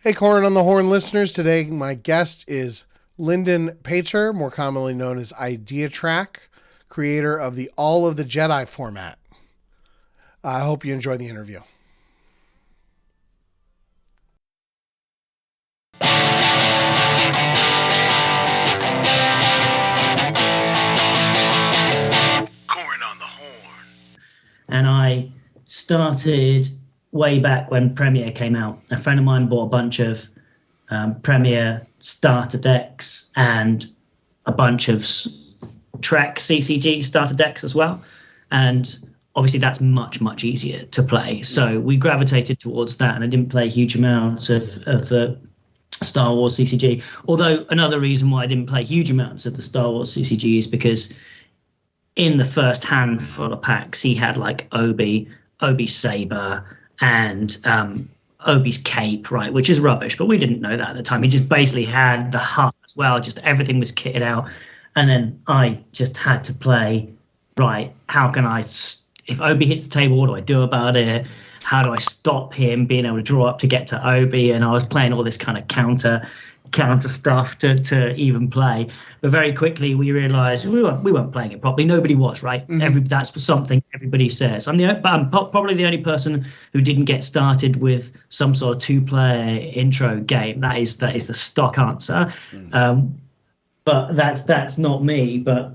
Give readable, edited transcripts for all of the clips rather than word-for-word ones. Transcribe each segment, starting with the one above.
Hey, Corran on the Horn listeners. Today, my guest is Lyndon Pater, more commonly known as Ideatrack, creator of the All of the Jedi format. I hope you enjoy the interview. Corran on the Horn. And I started way back when Premiere came out. A friend of mine bought a bunch of Premiere starter decks and a bunch of Trek CCG starter decks as well. And obviously that's much, much easier to play. So we gravitated towards that, and I didn't play huge amounts of the Star Wars CCG. Although another reason why I didn't play huge amounts of the Star Wars CCG is because in the first handful of packs, he had like Obi's saber, and Obi's cape, right, which is rubbish, but we didn't know that at the time. He just basically had the hut as well, just everything was kitted out. And then I just had to play, right, how can I, if Obi hits the table, what do I do about it? How do I stop him being able to draw up to get to Obi? And I was playing all this kind of counter stuff to even play, but very quickly we realized we weren't playing it properly. Nobody was, right? That's something everybody says. I'm probably the only person who didn't get started with some sort of two-player intro game. That is the stock answer. But that's not me. But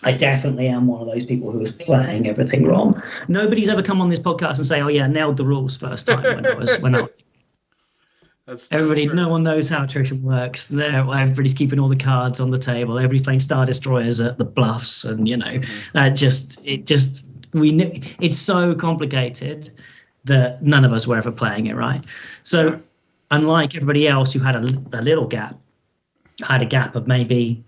I definitely am one of those people who was playing everything wrong. Nobody's ever come on this podcast and say, "Oh yeah, nailed the rules first time." when I was no one knows how attrition works. Everybody's keeping all the cards on the table. Everybody's playing Star Destroyers at the bluffs, and it's so complicated that none of us were ever playing it right. So, unlike everybody else who had a little gap, I had a gap of maybe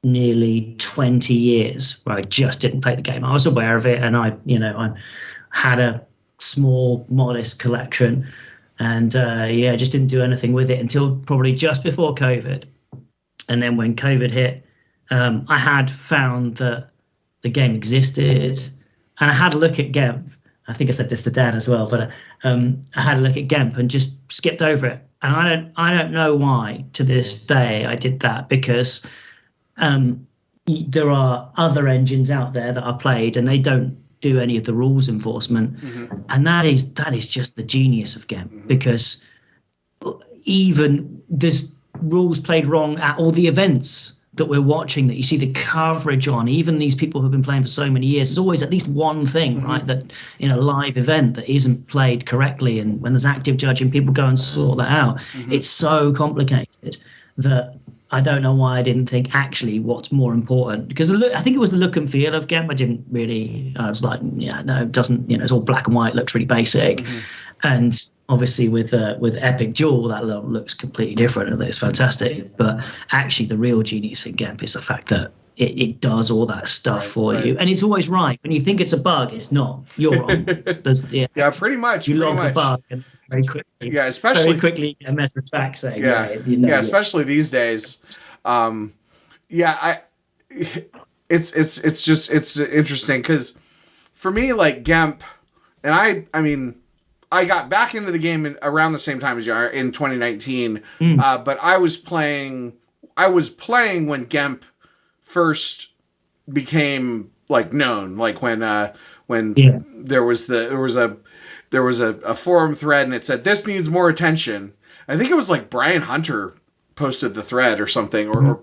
nearly 20 years where I just didn't play the game. I was aware of it, and I had a small, modest collection. And just didn't do anything with it until probably just before COVID. And then when COVID hit, I had found that the game existed, and I had a look at GEMP. I think I said this to Dan as well, but I had a look at GEMP and just skipped over it. And I don't know why to this day I did that, because there are other engines out there that I played, and they don't do any of the rules enforcement, and that is just the genius of GEMP, because even there's rules played wrong at all the events that we're watching, that you see the coverage on. Even these people who've been playing for so many years, there's always at least one thing, right, that in a live event that isn't played correctly, and when there's active judging, people go and sort that out. It's so complicated that I don't know why I didn't think actually what's more important, because I think it was the look and feel of GEMP. I was like, yeah, no, it doesn't, it's all black and white, looks really basic. And obviously with Epic Duel, that looks completely different, and it's fantastic. But actually the real genius in GEMP is the fact that it does all that stuff for you. And it's always right. When you think it's a bug, it's not. You're wrong. Pretty much. You log the bug and very quickly. Very quickly a message back saying, especially these days. It's interesting, because for me, like GEMP, and I got back into the game around the same time as you are, in 2019. But I was playing when GEMP first became like known, like when there was a forum thread, and it said this needs more attention. I think it was like Brian Hunter posted the thread or something, or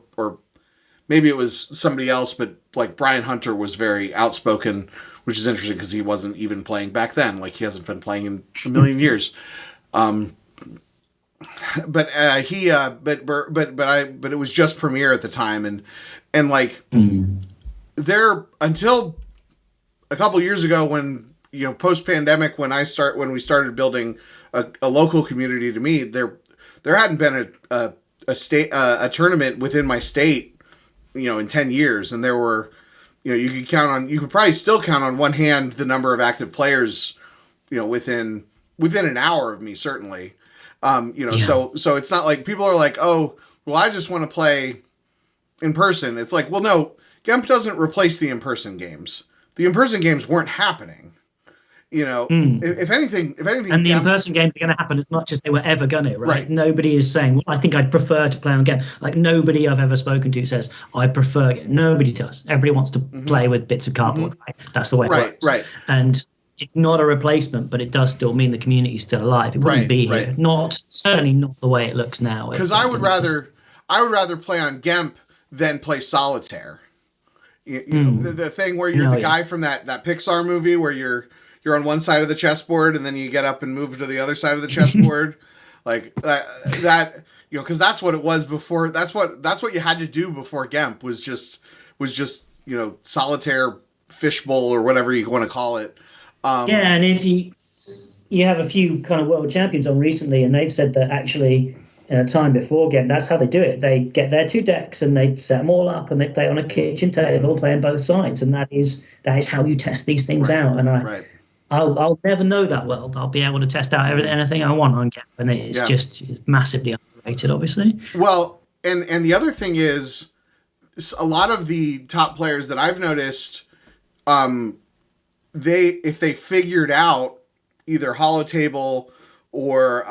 maybe it was somebody else, but like Brian Hunter was very outspoken, which is interesting because he wasn't even playing back then. Like, he hasn't been playing in a million years. But it was just Premiere at the time, and like there, until a couple years ago, when post pandemic, when we started building a local community to meet, there hadn't been a tournament within my state in 10 years, and there were you could probably still count on one hand the number of active players within an hour of me, certainly. So it's not like people are like, oh, well, I just want to play in person. It's like, well, no, GEMP doesn't replace the in-person games. The in-person games weren't happening. If anything, and the in-person games are going to happen as much as they were ever going to, right? Nobody is saying, well, I think I'd prefer to play on game. Like, nobody I've ever spoken to says, I prefer. Nobody does. Everybody wants to play with bits of cardboard, right? That's the way it works. Right. And it's not a replacement, but it does still mean the community is still alive. It wouldn't be here. Certainly not the way it looks now. Because I would rather play on GEMP than play solitaire. The thing where you're the guy from that Pixar movie where you're on one side of the chessboard and then you get up and move to the other side of the chessboard, like that because that's what it was before. That's what you had to do before GEMP was just solitaire, fishbowl, or whatever you want to call it. And if you have a few kind of world champions on recently, and they've said that actually time before GEMP, that's how they do it. They get their 2 decks and they set them all up and they play on a kitchen table, playing both sides, and that is how you test these things out. And I'll never know that world. I'll be able to test out anything I want on GEMP, and it's just massively underrated, obviously. Well, and the other thing is, a lot of the top players that I've noticed, if they figured out either holotable or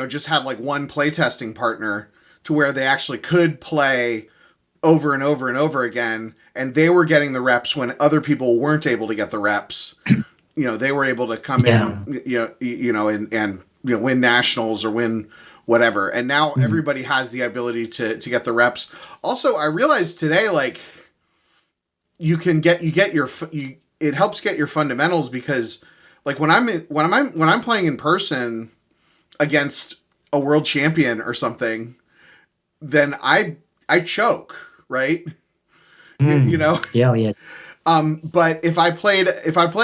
just have like one playtesting partner to where they actually could play over and over and over again, and they were getting the reps when other people weren't able to get the reps. They were able to come in, and win nationals or win whatever. And now everybody has the ability to get the reps. Also, I realized today, like, it helps get your fundamentals, because like when I'm playing in person against a world champion or something, then I choke, right? Yeah. But if I play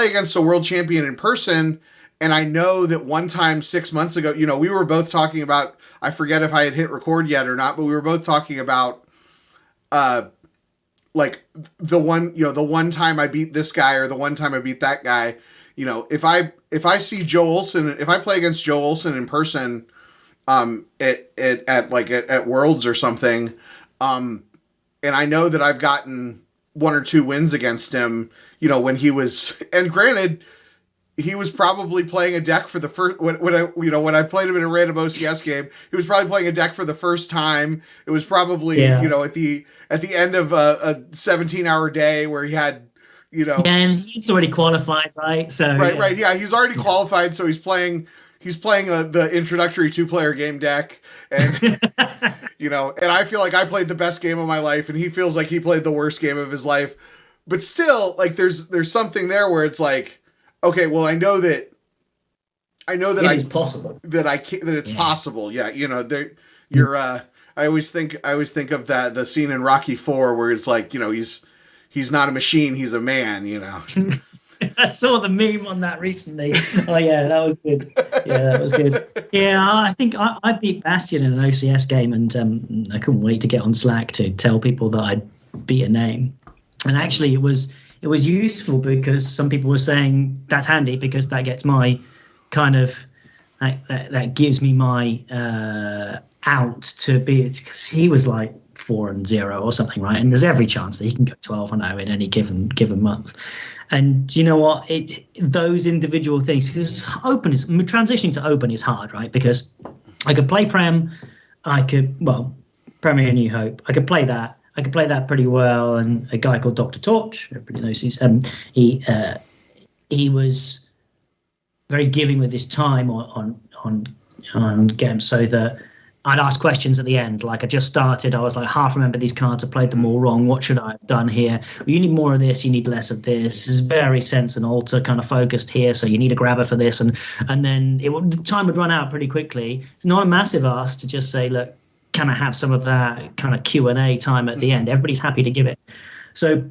against a world champion in person, and I know that one time 6 months ago, we were both talking about, I forget if I had hit record yet or not, but we were both talking about like the one time I beat this guy or the one time I beat that guy. If I see Joe Olsen, if I play against Joe Olsen in person, at Worlds or something, and I know that I've gotten 1 or 2 wins against him, when he was, and granted, he was probably playing a deck for the first, when I played him in a random OCS game, he was probably playing a deck for the first time. It was probably, at the end of a 17-hour day where he had, and he's already qualified, right? So right. Yeah. He's already qualified. So he's playing the introductory 2-player game deck, and, and I feel like I played the best game of my life, and he feels like he played the worst game of his life, but still, like, there's something there where it's like, okay, well, I know that it's possible. That it's possible. Yeah, you're. I always think of the scene in Rocky IV where it's like, he's not a machine, he's a man. I saw the meme on that recently. Oh yeah, that was good. Yeah, that was good. Yeah, I think I beat Bastion in an OCS game, and I couldn't wait to get on Slack to tell people that I'd beat a name. And actually, it was useful because some people were saying that's handy because that gets my kind of that gives me my out to be it, because he was like 4-0 or something, right? And there's every chance that he can go 12-0 in any given month. And you know what? Those individual things, because transitioning to open is hard, right? Because I could play Premier New Hope. I could play that. I could play that pretty well. And a guy called Dr. Torch, everybody knows he was very giving with his time on games, so that I'd ask questions at the end. Like, I just started, I was like, half remember these cards, I played them all wrong. What should I have done here? Well, you need more of this, you need less of this. This is very sense and alter kind of focused here, so you need a grabber for this. And then the time would run out pretty quickly. It's not a massive ask to just say, look, can I have some of that kind of Q&A time at the end? Everybody's happy to give it. So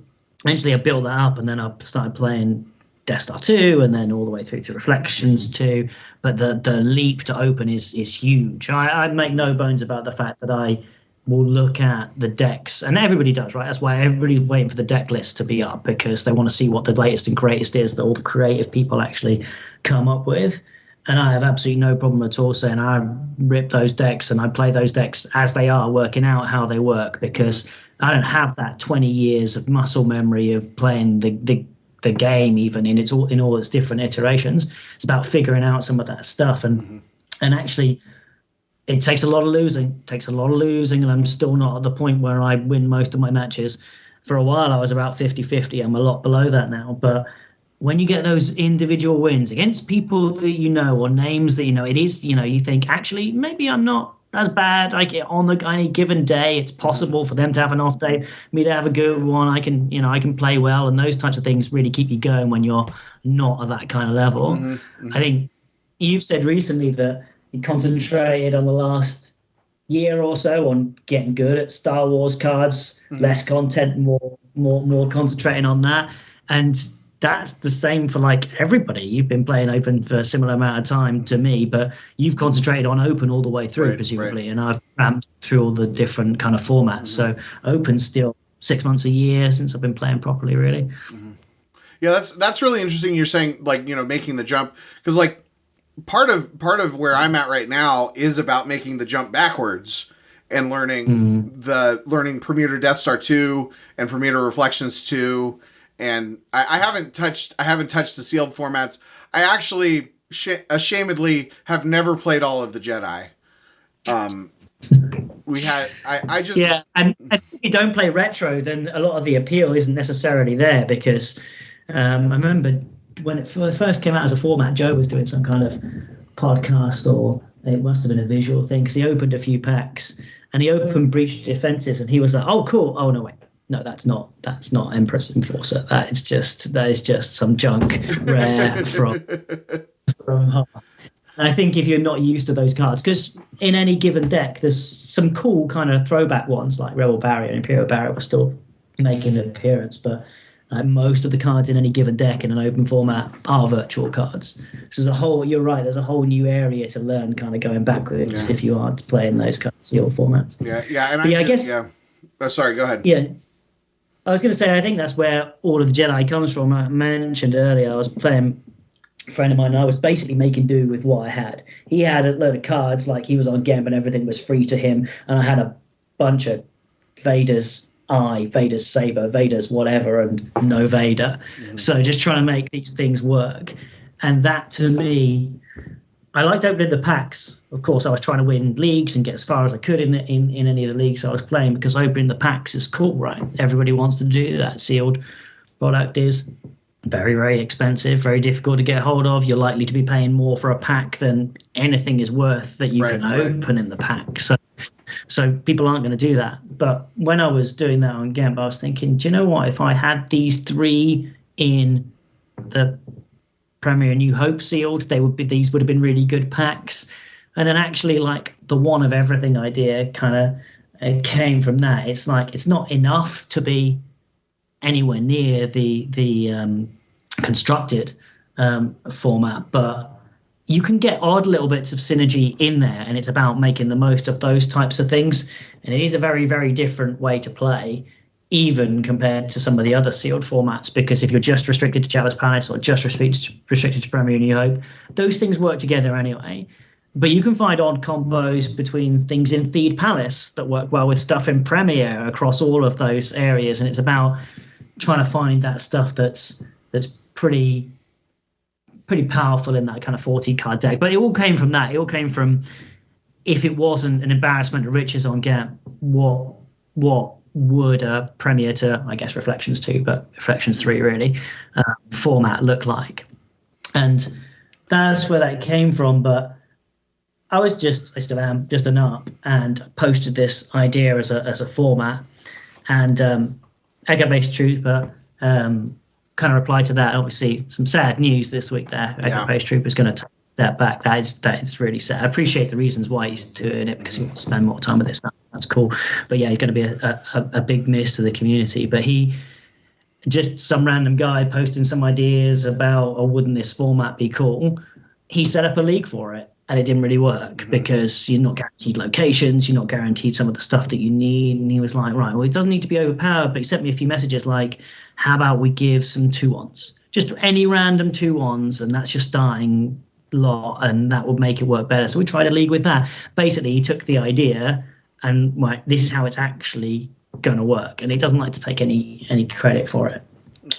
eventually I built that up, and then I started playing Death Star 2, and then all the way through to Reflections 2. But the leap to open is huge. I make no bones about the fact that I will look at the decks, and everybody does, right? That's why everybody's waiting for the deck list to be up, because they want to see what the latest and greatest is that all the creative people actually come up with. And I have absolutely no problem at all saying I rip those decks and I play those decks as they are, working out how they work, because I don't have that 20 years of muscle memory of playing the the game, even in all its different iterations. It's about figuring out some of that stuff, and actually it takes a lot of losing. And I'm still not at the point where I win most of my matches. For a while I was about 50-50. I'm a lot below that now, but when you get those individual wins against people that you know, or names that you know, it is, you think, actually maybe I'm not as bad. I get on any given day, it's possible for them to have an off day, me to have a good one. I can play well, and those types of things really keep you going when you're not at that kind of level. I think you've said recently that you concentrated on the last year or so on getting good at Star Wars cards, less content, more concentrating on that. And that's the same for like everybody. You've been playing Open for a similar amount of time to me, but you've concentrated on Open all the way through, presumably. And I've ramped through all the different kind of formats. So Open's still 6 months a year since I've been playing properly, really. Yeah, that's really interesting. You're saying like, making the jump, because like part of where I'm at right now is about making the jump backwards and learning learning Permuter Death Star 2 and Permuter Reflections 2. And I haven't touched the sealed formats. I actually ashamedly have never played all of the Jedi. And if you don't play retro, then a lot of the appeal isn't necessarily there, because I remember when it first came out as a format, Joe was doing some kind of podcast, or it must have been a visual thing, because he opened a few packs and he opened Breach Defenses, and he was like, "Oh, cool! Oh no, wait. No, that's not Empress Enforcer. That is just some junk rare from Heart." And I think if you're not used to those cards, because in any given deck, there's some cool kind of throwback ones like Rebel Barrier and Imperial Barrier were still making an appearance, but most of the cards in any given deck in an open format are virtual cards. So you're right, there's a whole new area to learn, kind of going backwards if you aren't playing those kind of sealed formats. I guess. Yeah. Oh, sorry, go ahead. Yeah. I was going to say, I think that's where all of the Jedi comes from. I mentioned earlier, I was playing a friend of mine, and I was basically making do with what I had. He had a load of cards, like he was on Gemp and everything was free to him, and I had a bunch of Vader's Eye, Vader's Saber, Vader's whatever, and no Vader. So just trying to make these things work. And that, to me, I liked opening the packs. Of course, I was trying to win leagues and get as far as I could in any of the leagues I was playing, because opening the packs is cool, right? Everybody wants to do that. Sealed product is very, very expensive, very difficult to get hold of. You're likely to be paying more for a pack than anything is worth that you can open in the pack. So people aren't going to do that. But when I was doing that on Gemp, I was thinking, do you know what? If I had these three in the Premier New Hope sealed, these would have been really good packs. And then actually, like, the one of everything idea kind of came from that. It's like, it's not enough to be anywhere near the constructed format, but you can get odd little bits of synergy in there, and it's about making the most of those types of things. And it is a very, very different way to play, even compared to some of the other sealed formats, because if you're just restricted to Jabba's Palace or just restricted to Premier New Hope, those things work together anyway. But you can find odd combos between things in Theed Palace that work well with stuff in Premier across all of those areas, and it's about trying to find that stuff that's pretty powerful in that kind of 40 card deck. But it all came from that. It all came from, if it wasn't an embarrassment of riches on Gemp, what would a Premier to, I guess, Reflections 2, but Reflections 3 really, format look like? And that's where that came from. But I still am just a NARP, and posted this idea as a format, and Egg-based Trooper kind of replied to that. Obviously, some sad news this week there. Egg-based Trooper is going to take a step back. That is really sad. I appreciate the reasons why he's doing it, because he wants to spend more time with this. That's cool. But yeah, he's going to be a big miss to the community. But he, just some random guy posting some ideas about, oh, wouldn't this format be cool? He set up a league for it, and it didn't really work, because you're not guaranteed locations, you're not guaranteed some of the stuff that you need. And he was like, right, well, it doesn't need to be overpowered, but he sent me a few messages like, how about we give some 2-1s? Just any random 2-1s, and that's your starting lot, and that would make it work better. So we tried a league with that. Basically, he took the idea and, like, this is how it's actually going to work. And he doesn't like to take any credit for it.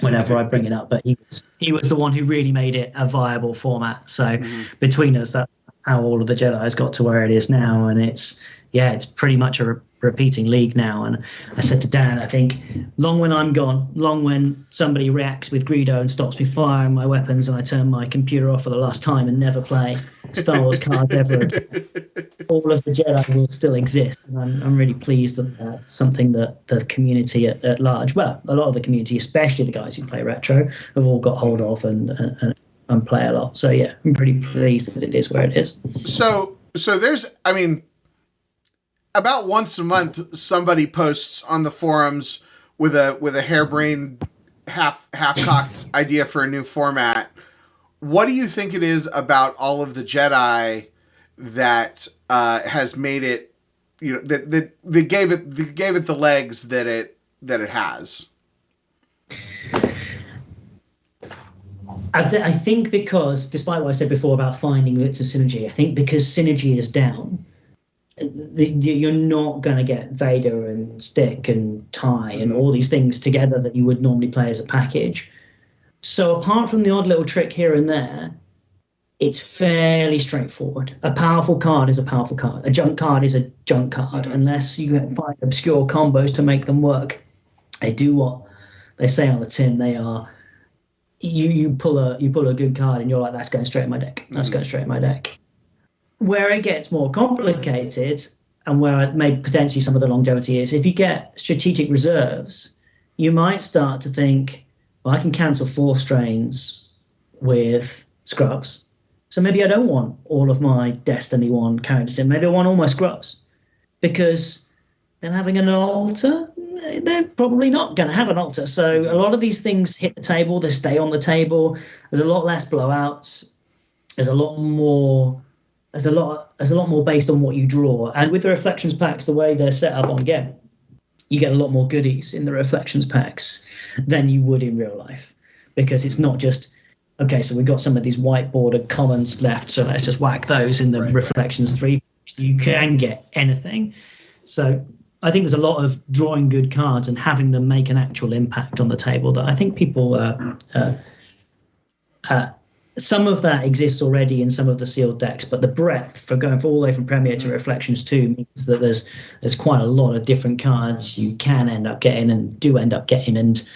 whenever I bring it up. But he was the one who really made it a viable format. So between us, that's how all of the Jedi's got to where it is now, and it's pretty much a repeating league now. And I said to Dan, I think long when I'm gone, long when somebody reacts with Greedo and stops me firing my weapons, and I turn my computer off for the last time and never play Star Wars cards ever again, all of the Jedi will still exist. And I'm really pleased that that's something that the community at large, well, a lot of the community, especially the guys who play retro, have all got hold of and play a lot. So yeah, I'm pretty pleased that it is where it is. So there's, I mean, about once a month, somebody posts on the forums with a harebrained, half-cocked idea for a new format. What do you think it is about all of the Jedi that has made it, that gave it the legs that it has? I think because, despite what I said before about finding bits of synergy, I think because synergy is down, you're not going to get Vader and Stick and Ty and all these things together that you would normally play as a package. So apart from the odd little trick here and there, it's fairly straightforward. A powerful card is a powerful card. A junk card is a junk card, unless you find obscure combos to make them work. They do what they say on the tin. They are, you pull a good card and you're like, that's going straight in my deck. That's going straight in my deck. Where it gets more complicated, and where maybe potentially some of the longevity is, if you get strategic reserves, you might start to think, well, I can cancel 4 strains with scrubs. So maybe I don't want all of my Destiny 1 characters in. Maybe I want all my scrubs. Because then having an altar, they're probably not going to have an altar. So a lot of these things hit the table, they stay on the table. There's a lot less blowouts. There's a lot more based on what you draw. And with the Reflections packs, the way they're set up on Game, you get a lot more goodies in the Reflections packs than you would in real life. Because it's not just, okay, so we've got some of these white bordered commons left, so let's just whack those in the Reflections 3. So you can get anything. So I think there's a lot of drawing good cards and having them make an actual impact on the table that I think people some of that exists already in some of the sealed decks, but the breadth for going all the way from Premier to Reflections 2 means that there's quite a lot of different cards you can end up getting and do end up getting, and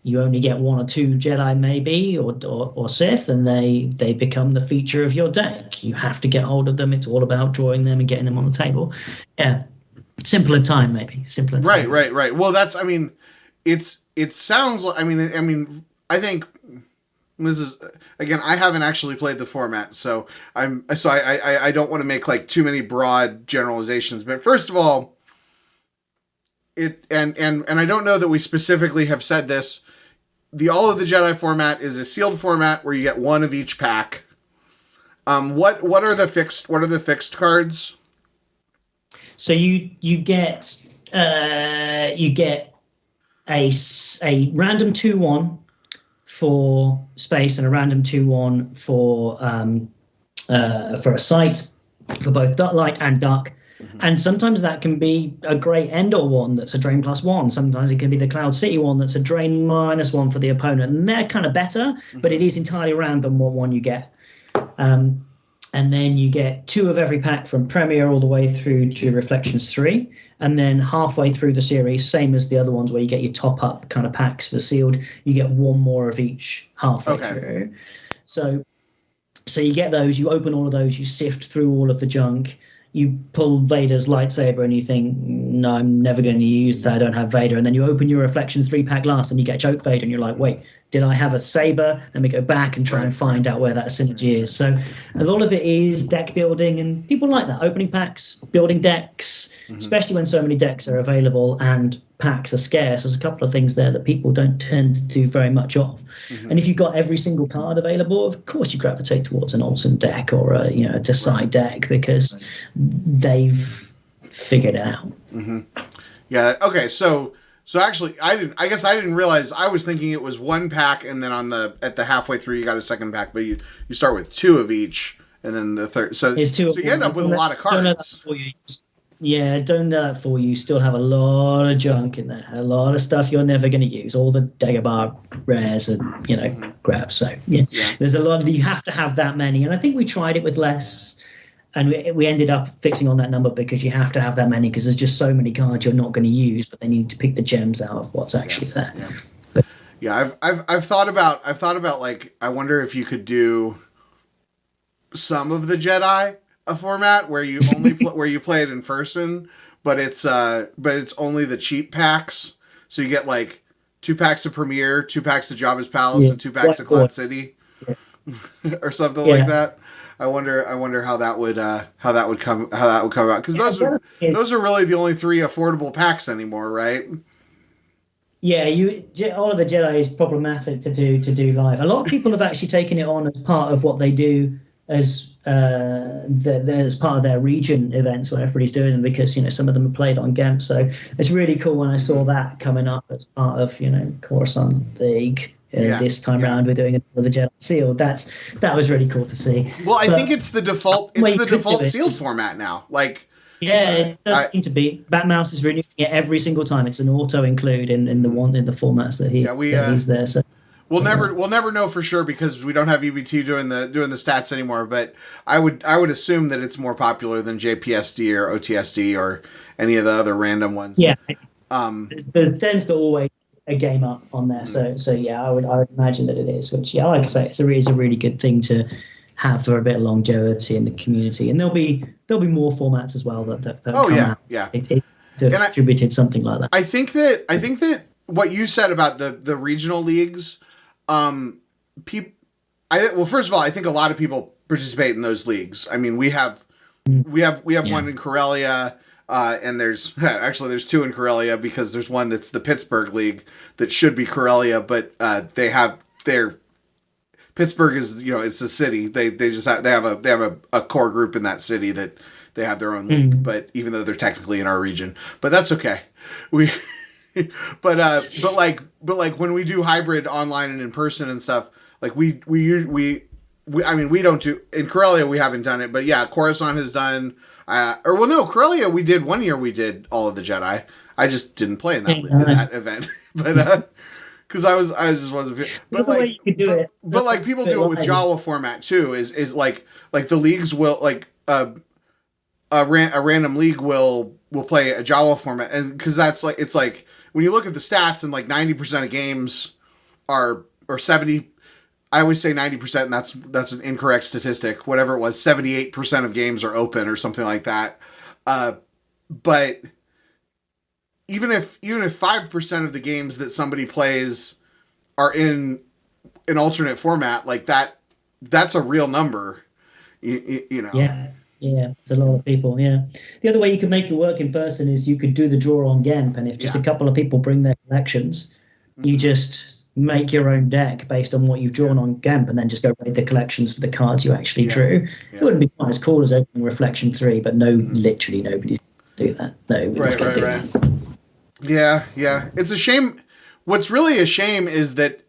you only get 1 or 2 Jedi maybe or Sith, and they become the feature of your deck. You have to get hold of them. It's all about drawing them and getting them on the table. Yeah, simpler time maybe. Simpler time. Right. Well, that's, I mean, it sounds like, I mean, I think. This is, again, I haven't actually played the format, so I don't want to make like too many broad generalizations. But first of all, and I don't know that we specifically have said this. The All of the Jedi format is a sealed format where you get 1 of each pack. What are the fixed cards? So you get a random 2/1 for space and a random 2/1 for a sight for both dark, light and dark. And sometimes that can be a great Endor one that's a drain +1. Sometimes it can be the Cloud City one that's a drain -1 for the opponent. And they're kind of better, but it is entirely random what one you get. And then you get 2 of every pack from Premier all the way through to Reflections 3. And then halfway through the series, same as the other ones where you get your top-up kind of packs for sealed, you get 1 more of each halfway through. So you get those, you open all of those, you sift through all of the junk, you pull Vader's lightsaber and you think, no, I'm never going to use that, I don't have Vader. And then you open your Reflections 3-pack last and you get Joke Vader and you're like, wait, did I have a saber? Let me go back and try and find out where that synergy is. So a lot of it is deck building, and people like that. Opening packs, building decks, especially when so many decks are available and packs are scarce. There's a couple of things there that people don't tend to do very much of. And if you've got every single card available, of course you gravitate towards an Olsen deck or a Desai deck because they've figured it out. Yeah. Okay. So actually, I guess I didn't realize. I was thinking it was 1 pack, and then at the halfway through you got a second pack, but you start with 2 of each, and then the third. So you end up with a lot of cards. Yeah, don't know that for you. Still have a lot of junk in there, a lot of stuff you're never going to use, all the Dagobah rares and grabs. So Yeah. there's a lot. You have to have that many, and I think we tried it with less, and we ended up fixing on that number because you have to have that many because there's just so many cards you're not going to use, but then you need to pick the gems out of what's actually there. Yeah. But Yeah, I've thought about like I wonder if you could do some of the Jedi a format where you only where you play it in person, but it's only the cheap packs. So you get like 2 packs of Premier, 2 packs of Jabba's Palace, and 2 packs of Cloud City, or something like that. I wonder how that would come about because those are really the only 3 affordable packs anymore, right? Yeah, all of the Jedi is problematic to do live. A lot of people have actually taken it on as part of what they do as as part of their region events when everybody's doing them because some of them are played on GAMP. So it's really cool when I saw that coming up as part of Coruscant League. This time around we're doing it with the Jedi Seal. That was really cool to see. Well, I think it's the default sealed format now. Like it does seem to be. Batmouse is renewing it every single time. It's an auto include in the formats that he's there. So we'll never know for sure because we don't have EBT doing the stats anymore. But I would assume that it's more popular than JPSD or OTSD or any of the other random ones. Yeah, there tends to always a game up on there. So yeah, I would imagine that it is. Which like I say, it's a really good thing to have for a bit of longevity in the community, and there'll be more formats as well that come out. It distributed something like that. I think that what you said about the regional leagues, first of all, I think a lot of people participate in those leagues. I mean, we have one in Corellia. And there's 2 in Corellia because there's one that's the Pittsburgh League that should be Corellia, but they have Pittsburgh is it's a city. They have a core group in that city that they have their own league, but even though they're technically in our region, but that's okay. But when we do hybrid online and in person and stuff, like we don't do in Corellia. We haven't done it, but yeah, Coruscant has done. Corellia, we did one year. We did all of the Jedi. I just didn't play in that event, but because I just wasn't. But like people do it with Jawa format too. Is like the leagues will like a random league will play a Jawa format, and because that's like it's like when you look at the stats and like 90% of games or 70. I always say 90%, and that's an incorrect statistic. Whatever it was, 78% of games are open or something like that. But even if 5% of the games that somebody plays are in an alternate format, like that's a real number. You know. Yeah, it's a lot of people. Yeah. The other way you can make it work in person is you could do the draw on GAMP, and if just a couple of people bring their collections, you just make your own deck based on what you've drawn on GAMP and then just go raid the collections for the cards you actually drew. It wouldn't be quite as cool as opening Reflection 3, but literally nobody's going to do that. Nobody's going to do that. Yeah. It's a shame. What's really a shame is that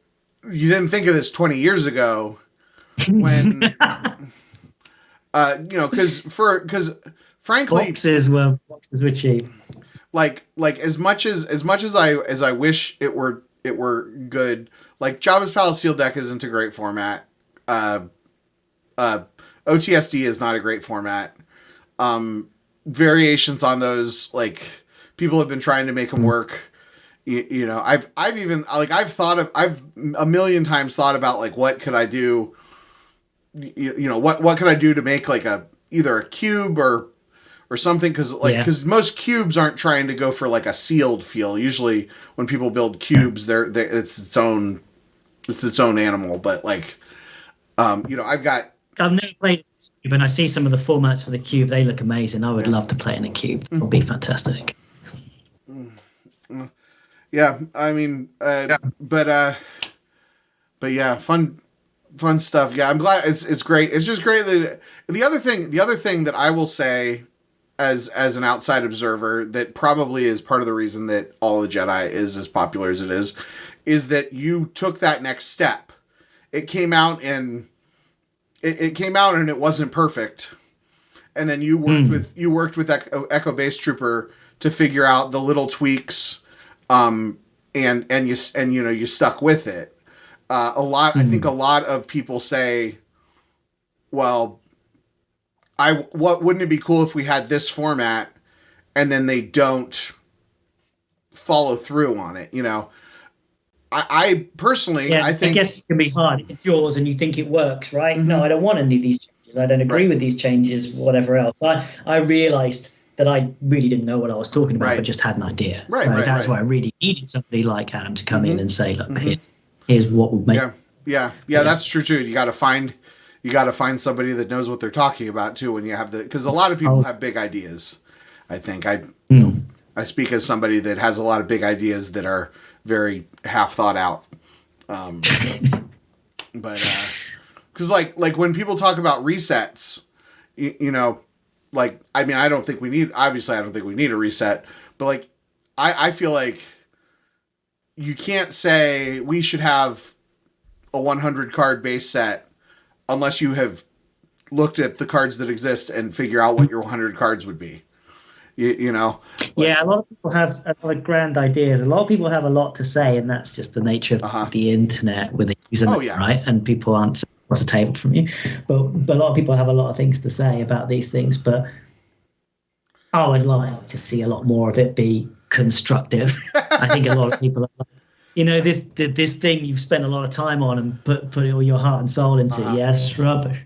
you didn't think of this 20 years ago when, because frankly, boxes were cheap. Like as much as I wish it were good. Like Jabba's Palace Seal deck isn't a great format. OTSD is not a great format. Variations on those, like people have been trying to make them work. I've a million times thought about like what could I do. What could I do to make like either a cube or something, because most cubes aren't trying to go for like a sealed feel. Usually when people build cubes, it's its own animal. But like, I've never played a cube, and I see some of the formats for the cube. They look amazing. I would love to play in a cube. It would be fantastic. Yeah, I mean, but yeah, fun stuff. Yeah, I'm glad it's great. It's just great that the other thing that I will say, as an outside observer, that probably is part of the reason that All the Jedi is as popular as it is that you took that next step. It came out and it wasn't perfect, and then you worked with Echo Base Trooper to figure out the little tweaks, and you stuck with it. I think a lot of people say, well, wouldn't it be cool if we had this format, and then they don't follow through on it, I personally, I think, I guess it can be hard. It's yours and you think it works, right? Mm-hmm. No, I don't want any of these changes. I don't agree with these changes, whatever else. I realized that I really didn't know what I was talking about, but just had an idea. That's why I really needed somebody like Adam to come in and say, look, here's what would make. Yeah, that's true too. You got to find somebody that knows what they're talking about too. When you have because a lot of people have big ideas. I think I speak as somebody that has a lot of big ideas that are very half thought out. But because like when people talk about resets, I don't think we need a reset, but I feel like you can't say we should have a 100 card base set unless you have looked at the cards that exist and figure out what your 100 cards would be. A lot of people have a lot of grand ideas. A lot of people have a lot to say, and that's just the nature of the internet with the username, right? And people aren't across the table from you. But a lot of people have a lot of things to say about these things. But I would like to see a lot more of it be constructive. I think a lot of people are this thing you've spent a lot of time on and put all your heart and soul into. Yes, rubbish.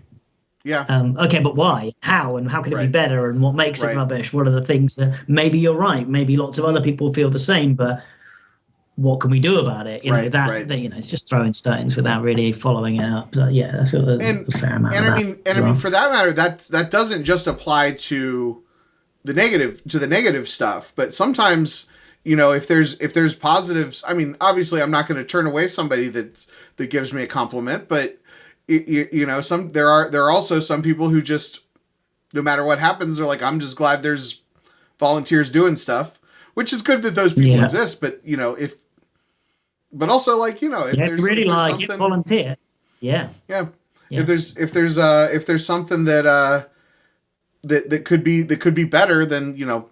Yeah. Okay, but why? How? And how can it be better? And what makes it rubbish? What are the things that maybe you're right? Maybe lots of other people feel the same, but what can we do about it? It's just throwing stones without really following it up. So, I feel a fair amount. And I mean, for that matter, that doesn't just apply to the negative stuff, but sometimes if there's positives. I mean, obviously, I'm not going to turn away somebody that gives me a compliment, but. There are also some people who just, no matter what happens, they're like, I'm just glad there's volunteers doing stuff, which is good that those people exist. But if also if there's really if there's like something, it, volunteer. Yeah. If there's something that could be better, then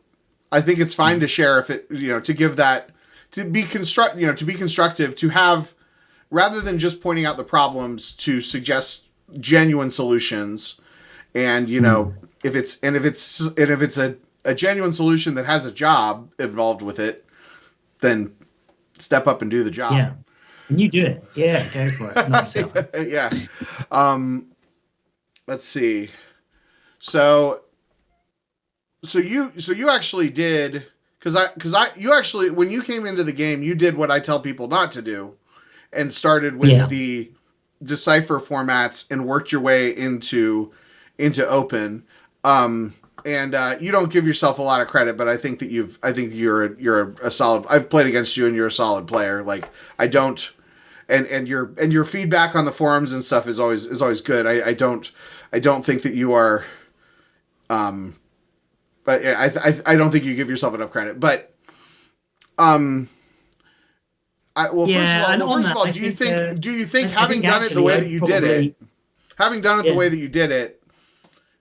I think it's fine to share if it to give that to be constructive to have. Rather than just pointing out the problems, to suggest genuine solutions, and if it's a genuine solution that has a job involved with it, then step up and do the job. Yeah, and you do it. Yeah, go for it. Nice. Yeah. Let's see. So you actually did you actually when you came into the game, you did what I tell people not to do. And started with the Decipher formats and worked your way into open. And you don't give yourself a lot of credit, but I think that you're a solid. I've played against you and you're a solid player. Like I don't, and your feedback on the forums and stuff is always good. I don't think that you are. But I don't think you give yourself enough credit. But first of all, do you think having done it the way that you did it,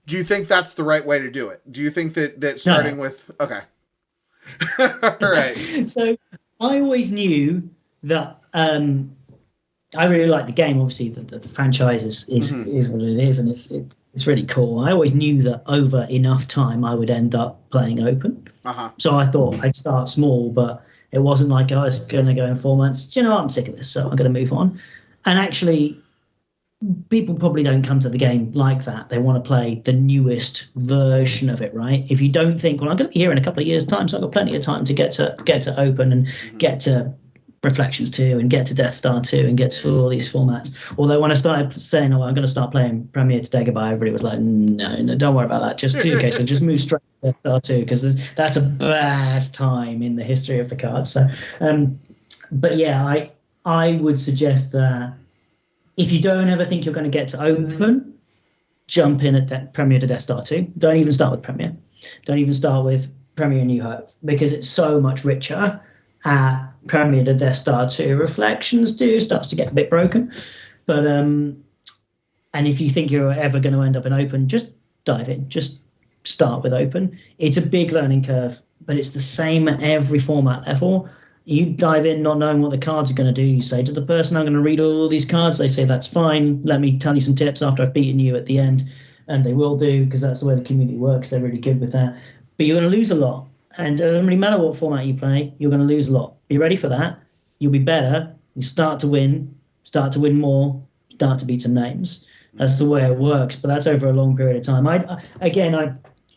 do you think that's the right way to do it? Do you think that starting with okay, all right? So I always knew that I really like the game. Obviously, the franchise is what it is, and it's really cool. I always knew that over enough time I would end up playing open. So I thought I'd start small, but. It wasn't like I was going to go in 4 months. I'm sick of this, so I'm going to move on. And actually, people probably don't come to the game like that. They want to play the newest version of it, right? If you don't think, well, I'm going to be here in a couple of years' time, so I've got plenty of time to get to open and get to Reflections 2 and get to Death Star 2 and get to all these formats. Although when I started saying, I'm going to start playing Premiere to Dagobah, everybody was like, no, don't worry about that. So just move straight to Death Star 2 because that's a bad time in the history of the card. So, but yeah, I would suggest that if you don't ever think you're going to get to open, jump in at Premiere to Death Star 2. Don't even start with Premiere. Don't even start with Premiere New Hope because it's so much richer. Premiere to Death Star 2 Reflections 2 starts to get a bit broken, but and if you think you're ever going to end up in open, just dive in, just start with open. It's a big learning curve, but it's the same at every format level. You dive in not knowing what the cards are going to do. You say to the person, I'm going to read all these cards. They say, that's fine. Let me tell you some tips after I've beaten you at the end. And they will do, because that's the way the community works. They're really good with that. But you're going to lose a lot. And it doesn't really matter what format you play. You're going to lose a lot. Be ready for that. You'll be better. You start to win more, start to beat some names. That's the way it works. But that's over a long period of time.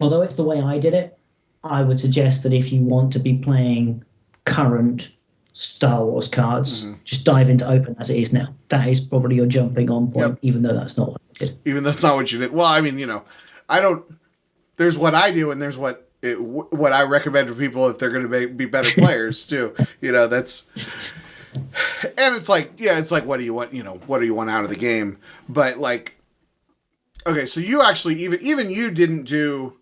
Although it's the way I did it, I would suggest that if you want to be playing current Star Wars cards, just dive into open as it is now. That is probably your jumping on point, even though that's not what I did. Even though that's not what you did. Well, I mean, I don't. There's what I do, and there's what I recommend for people if they're going to be better players too. That's. And it's like, what do you want? What do you want out of the game? But like, okay, so you actually even you didn't do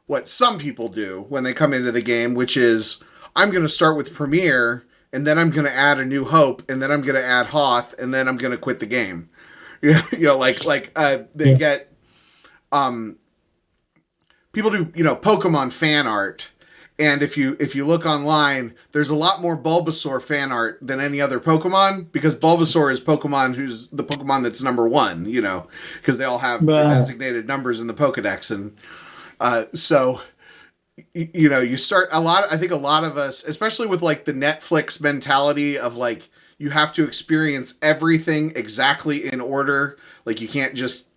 what some people do when they come into the game, which is, I'm going to start with Premiere, and then I'm going to add A New Hope, and then I'm going to add Hoth, and then I'm going to quit the game. They get people do Pokemon fan art, and if you look online, there's a lot more Bulbasaur fan art than any other Pokemon, because Bulbasaur is Pokemon who's the Pokemon that's number 1, because they all have their designated numbers in the Pokedex, and so. You start I think a lot of us, especially with like the Netflix mentality of like, you have to experience everything exactly in order. Like, you can't just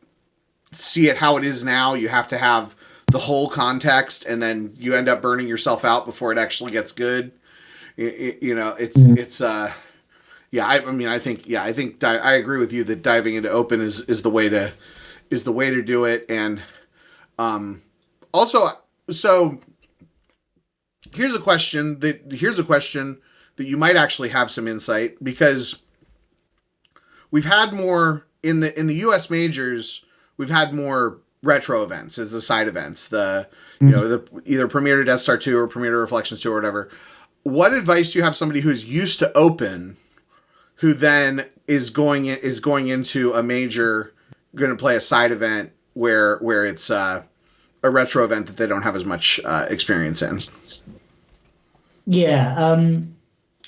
see it how it is now. You have to have the whole context, and then you end up burning yourself out before it actually gets good. I agree with you that diving into open is the way to do it. And, also, so here's a question that you might actually have some insight, because we've had more in the US majors, we've had more retro events as the side events, the either Premiere to Death Star 2 or Premiere to Reflections 2 or whatever. What advice do you have somebody who's used to open, who then is going into a major, going to play a side event where it's a retro event that they don't have as much experience in? Yeah,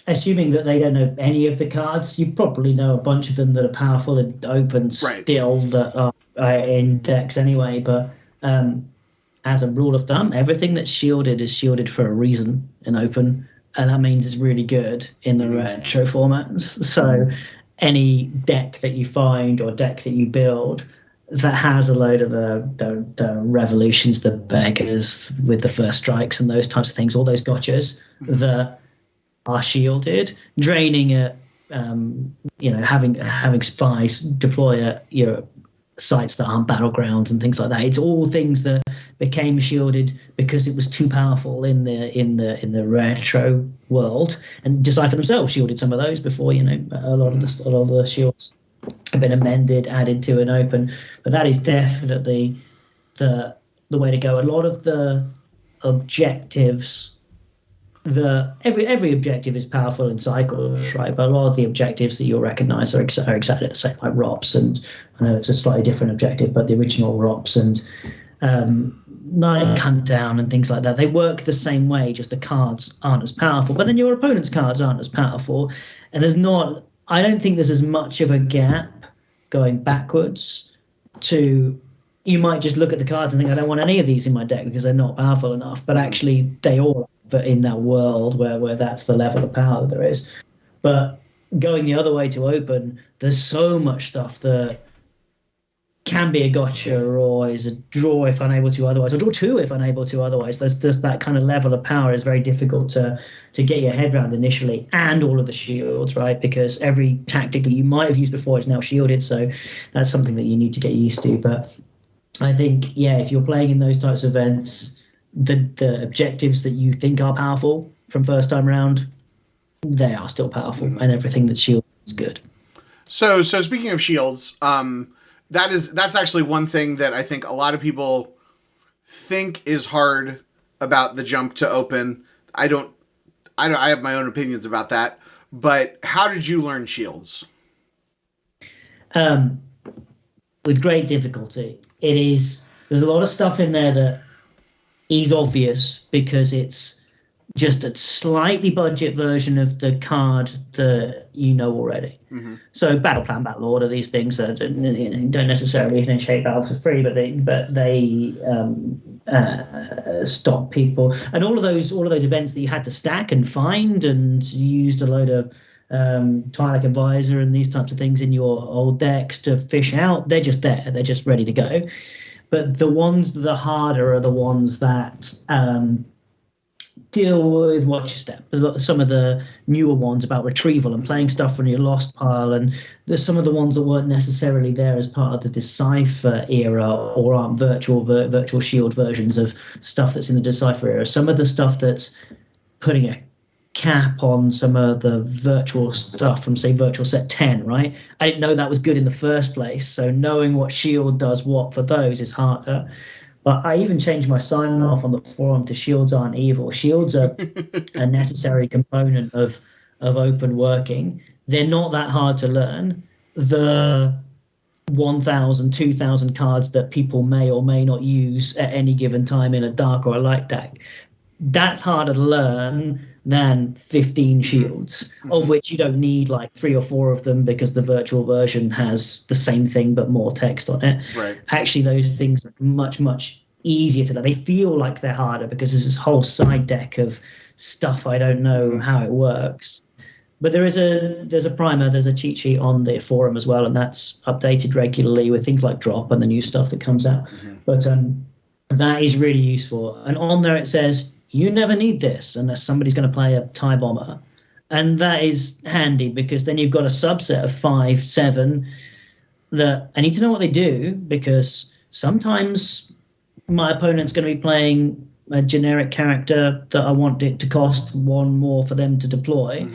assuming that they don't know any of the cards, you probably know a bunch of them that are powerful and open still, that are in decks anyway. But as a rule of thumb, everything that's shielded is shielded for a reason in open, and that means it's really good in the retro formats. So any deck that you find or deck that you build that has a load of the revolutions, the beggars with the first strikes and those types of things, all those gotchas that are shielded, draining it, having spies deploy at your sites that aren't battlegrounds and things like that. It's all things that became shielded because it was too powerful in the retro world, and Decipher themselves shielded some of those before. A lot of the shields have been amended, added to an open, but that is definitely the way to go. A lot of the objectives, every objective is powerful in cycles, right? But a lot of the objectives that you'll recognize are exactly the same, like ROPS, and I know it's a slightly different objective, but the original ROPS and Night Hunt Down and things like that, they work the same way, just the cards aren't as powerful. But then your opponent's cards aren't as powerful, and I don't think there's as much of a gap going backwards to. You might just look at the cards and think, I don't want any of these in my deck because they're not powerful enough. But actually, they all are in that world where that's the level of power that there is. But going the other way to open, there's so much stuff that can be a gotcha or is a draw if unable to otherwise, or draw 2 if unable to otherwise. There's just that kind of level of power is very difficult to get your head around initially, and all of the shields, right? Because every tactic that you might have used before is now shielded, so that's something that you need to get used to. But I think, if you're playing in those types of events, the objectives that you think are powerful from first time around, they are still powerful, and everything that's shielded is good. So speaking of shields, that's actually one thing that I think a lot of people think is hard about the jump to open. I have my own opinions about that, but how did you learn shields? With great difficulty. There's a lot of stuff in there that is obvious because it's just a slightly budget version of the card that you know already. Mm-hmm. So battle plan, battle order, these things that don't necessarily initiate battles for free, but they stop people, and all of those events that you had to stack and find, and you used a load of Twi'lek Advisor and these types of things in your old decks to fish out. They're just there. They're just ready to go. But the ones that are harder are the ones that deal with watch your step. Some of the newer ones about retrieval and playing stuff from your lost pile, and there's some of the ones that weren't necessarily there as part of the Decipher era or aren't virtual shield versions of stuff that's in the Decipher era. Some of the stuff that's putting a cap on some of the virtual stuff from, say, Virtual Set 10, right? I didn't know that was good in the first place, so knowing what shield does what for those is harder. But I even changed my sign off on the forum to shields aren't evil. Shields are a necessary component of open working. They're not that hard to learn. The 1,000, 2,000 cards that people may or may not use at any given time in a dark or a light deck, that's harder to learn than 15 shields, of which you don't need like 3 or 4 of them because the virtual version has the same thing but more text on it. Right. Actually, those things are much, much easier to learn. They feel like they're harder because there's this whole side deck of stuff I don't know how it works. But there's a primer, there's a cheat sheet on the forum as well, and that's updated regularly with things like drop and the new stuff that comes out. But that is really useful. And on there it says, you never need this unless somebody's going to play a TIE bomber. And that is handy because then you've got a subset of 5, 7 that I need to know what they do, because sometimes my opponent's going to be playing a generic character that I want it to cost 1 more for them to deploy.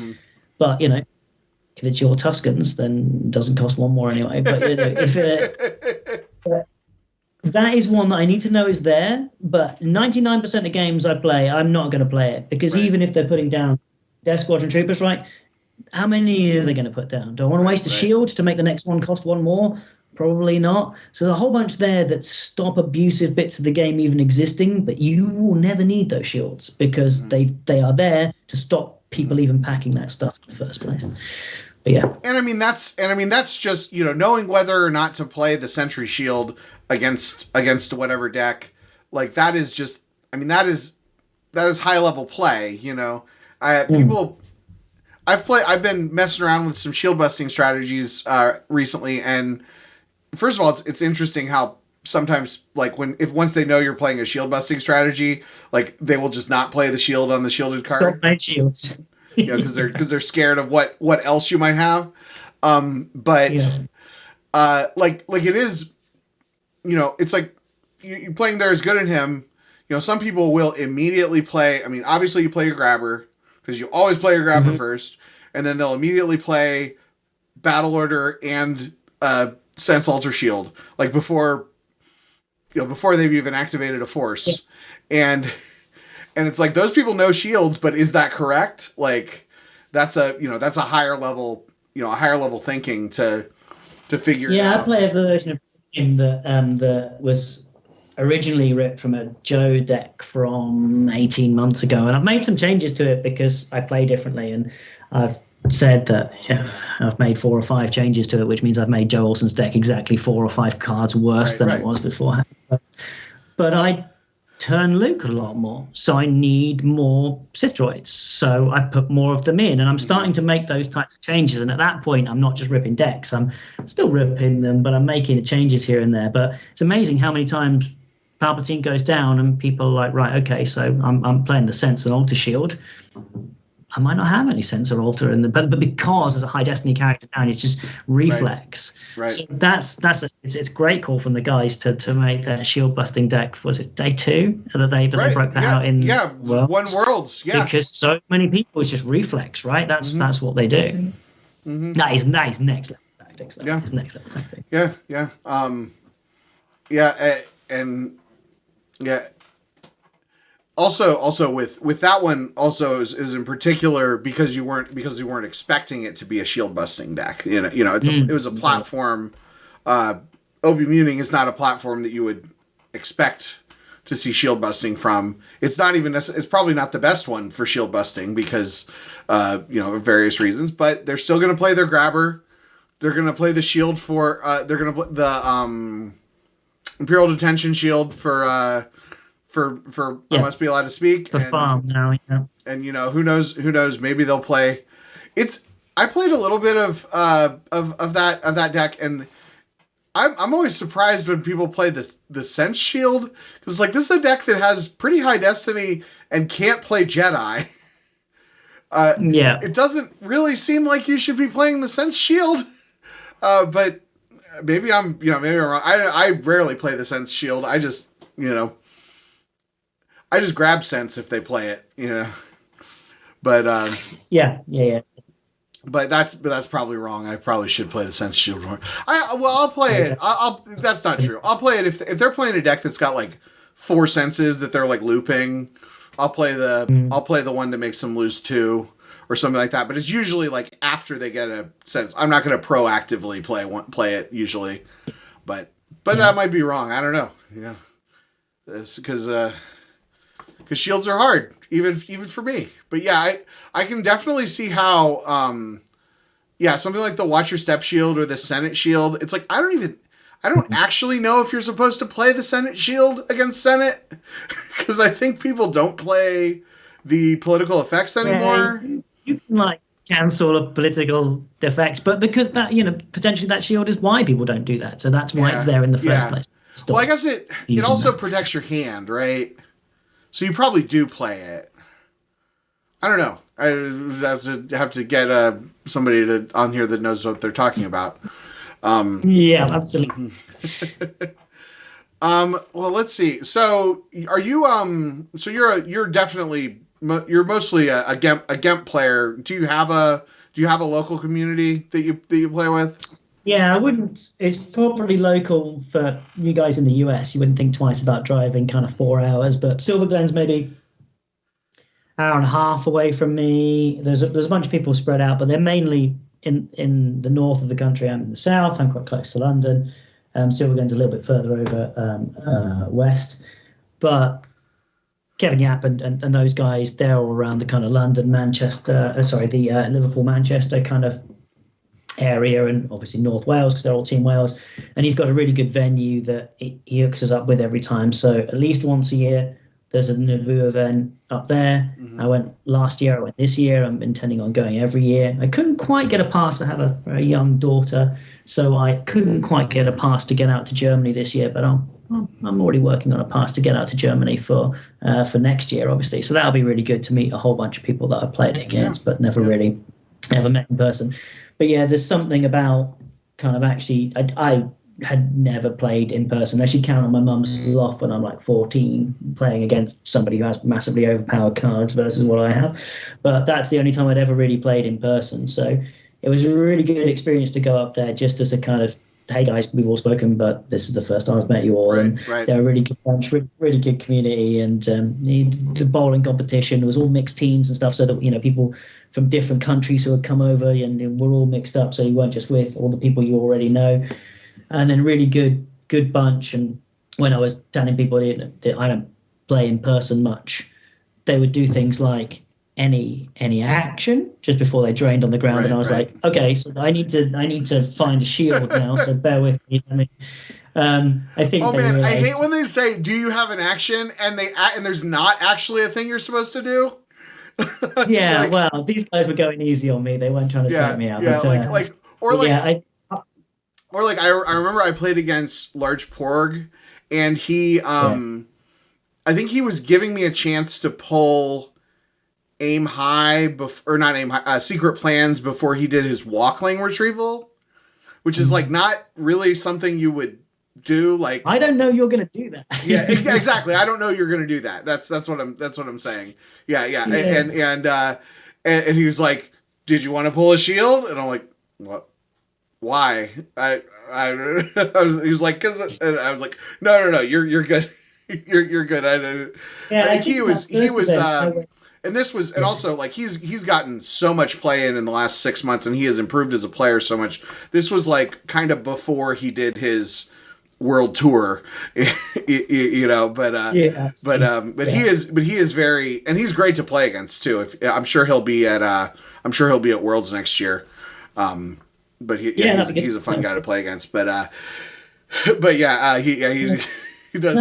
But, if it's your Tuscans, then it doesn't cost 1 more anyway. But, if that is one that I need to know is there, but 99% of games I play, I'm not going to play it, because even if they're putting down Death Squadron Troopers, right, how many are they going to put down? Do I want to waste a shield to make the next one cost 1 more? Probably not. So there's a whole bunch there that stop abusive bits of the game even existing, but you will never need those shields because they are there to stop people even packing that stuff in the first place. But yeah. And I mean that's just, knowing whether or not to play the Sentry Shield against whatever deck, like that is just, that is high level play, people. I've been messing around with some shield busting strategies recently, and first of all, it's interesting how sometimes, like, once they know you're playing a shield busting strategy, like they will just not play the shield on the shielded card. Stop playing shields. Because they're scared of what else you might have. Like it is, it's like you playing there is good in him. Some people will immediately play. Obviously you play your grabber, because you always play your grabber first, and then they'll immediately play battle order and sense alter shield, like before they've even activated a force. And it's like, those people know shields, but is that correct? Like that's a higher level, higher level thinking to figure it out. Yeah, I play a version of him that was originally ripped from a Joe deck from 18 months ago, and I've made some changes to it because I play differently, and I've said that I've made 4 or 5 changes to it, which means I've made Joe Olsen's deck exactly 4 or 5 cards worse than it was beforehand. But I turn Luke a lot more, so I need more Sith droids, so I put more of them in, and I'm starting to make those types of changes. And at that point, I'm not just ripping decks, I'm still ripping them, but I'm making changes here and there. But it's amazing how many times Palpatine goes down and people are like, right, okay, so I'm playing the Sense and Alter Shield. I might not have any Sense or Alter in the, but because as a High Destiny character now, it's just reflex. Right. So it's a great call from the guys to make that shield busting deck. Was it day 2 that they broke that out in? Yeah, One Worlds. Yeah, because so many people, it's just reflex, right? That's what they do. That is next level tactics. It's next level tactics. Also with that one also is in particular because you weren't expecting it to be a shield busting deck. It was a platform. Obi Muning is not a platform that you would expect to see shield busting from. It's not even it's probably not the best one for shield busting because of various reasons, but they're still going to play their grabber. They're going to play the shield for they're going to play the Imperial Detention Shield for I must be allowed to speak for farm now. Yeah. And who knows, maybe they'll play. I played a little bit of that deck, and I'm always surprised when people play the Sense Shield, because it's like, this is a deck that has pretty high destiny and can't play Jedi. It doesn't really seem like you should be playing the Sense Shield, but maybe I'm wrong. I rarely play the Sense Shield. I just grab Sense if they play it, But yeah. But that's probably wrong. I probably should play the Sense Shield more. I'll play it. That's not true. I'll play it if they're playing a deck that's got like 4 senses that they're like looping. I'll play the one that makes them lose 2 or something like that. But it's usually like after they get a sense. I'm not going to proactively play it usually. But that might be wrong. I don't know. Yeah, because shields are hard, even for me. But yeah, I can definitely see how, something like the Watch Your Step Shield or the Senate Shield. It's like, I don't actually know if you're supposed to play the Senate Shield against Senate, because I think people don't play the political effects anymore. Yeah, you can cancel a political effect, but because that potentially that shield is why people don't do that. So that's why it's there in the first place. Well, I guess it also protects your hand, right? So you probably do play it. I don't know. I have to get somebody on here that knows what they're talking about. Yeah, absolutely. Well, let's see. So are you So you're definitely mostly a GEMP player. Do you have a local community that you play with? Yeah, I wouldn't. It's probably local for you guys in the US. You wouldn't think twice about driving kind of 4 hours, but Silver Glen's maybe hour and a half away from me. There's a bunch of people spread out, but they're mainly in the north of the country. I'm in the south. I'm quite close to London. Silver Glen's a little bit further over west, but Kevin Yap and those guys, they're all around the kind of London, Manchester. The Liverpool, Manchester kind of area, and obviously North Wales because they're all Team Wales, and he's got a really good venue that he hooks us up with every time. So at least once a year there's a Naboo event up there. I went last year, I went this year. I'm intending on going every year. I couldn't quite get a pass. I have a very young daughter, so I couldn't quite get a pass to get out to Germany this year, but I'm already working on a pass to get out to Germany for next year, obviously. So that'll be really good to meet a whole bunch of people that I played against but never met in person. But yeah, there's something about kind of actually, I had never played in person. I should count on my mum's off when I'm like 14, playing against somebody who has massively overpowered cards versus what I have. But that's the only time I'd ever really played in person. So it was a really good experience to go up there just as a kind of, hey guys, we've all spoken, but this is the first time I've met you all. Right. They're a really good bunch, really good community. And the bowling competition was all mixed teams and stuff, so that, people from different countries who had come over, and we're all mixed up. So you weren't just with all the people you already know. And then really good bunch. And when I was telling people that I don't play in person much, they would do things like any action just before they drained on the ground, and I was like, okay, so I need to find a shield now, so bear with me. I think. Oh man, I hate when they say, "Do you have an action?" and there's not actually a thing you're supposed to do. Yeah, well, these guys were going easy on me. They weren't trying to psych me out. Yeah, I remember I played against Large Porg, and he, I think he was giving me a chance to pull Aim High, Secret Plans before he did his Walkling retrieval, which is like not really something you would do. Like, I don't know you're gonna do that. Yeah, exactly. I don't know you're gonna do that. That's what I'm saying. Yeah. And he was like, "Did you want to pull a shield?" And I'm like, "What? Why?" He was like, "Cause," and I was like, "No, you're good. you're good." I think he was. And this was, and also like he's gotten so much play in the last 6 months, and he has improved as a player so much. This was like kind of before he did his world tour, you know. Yeah, But he is very, and he's great to play against too. If I'm sure he'll be at Worlds next year. But he's a fun guy to play against. He does.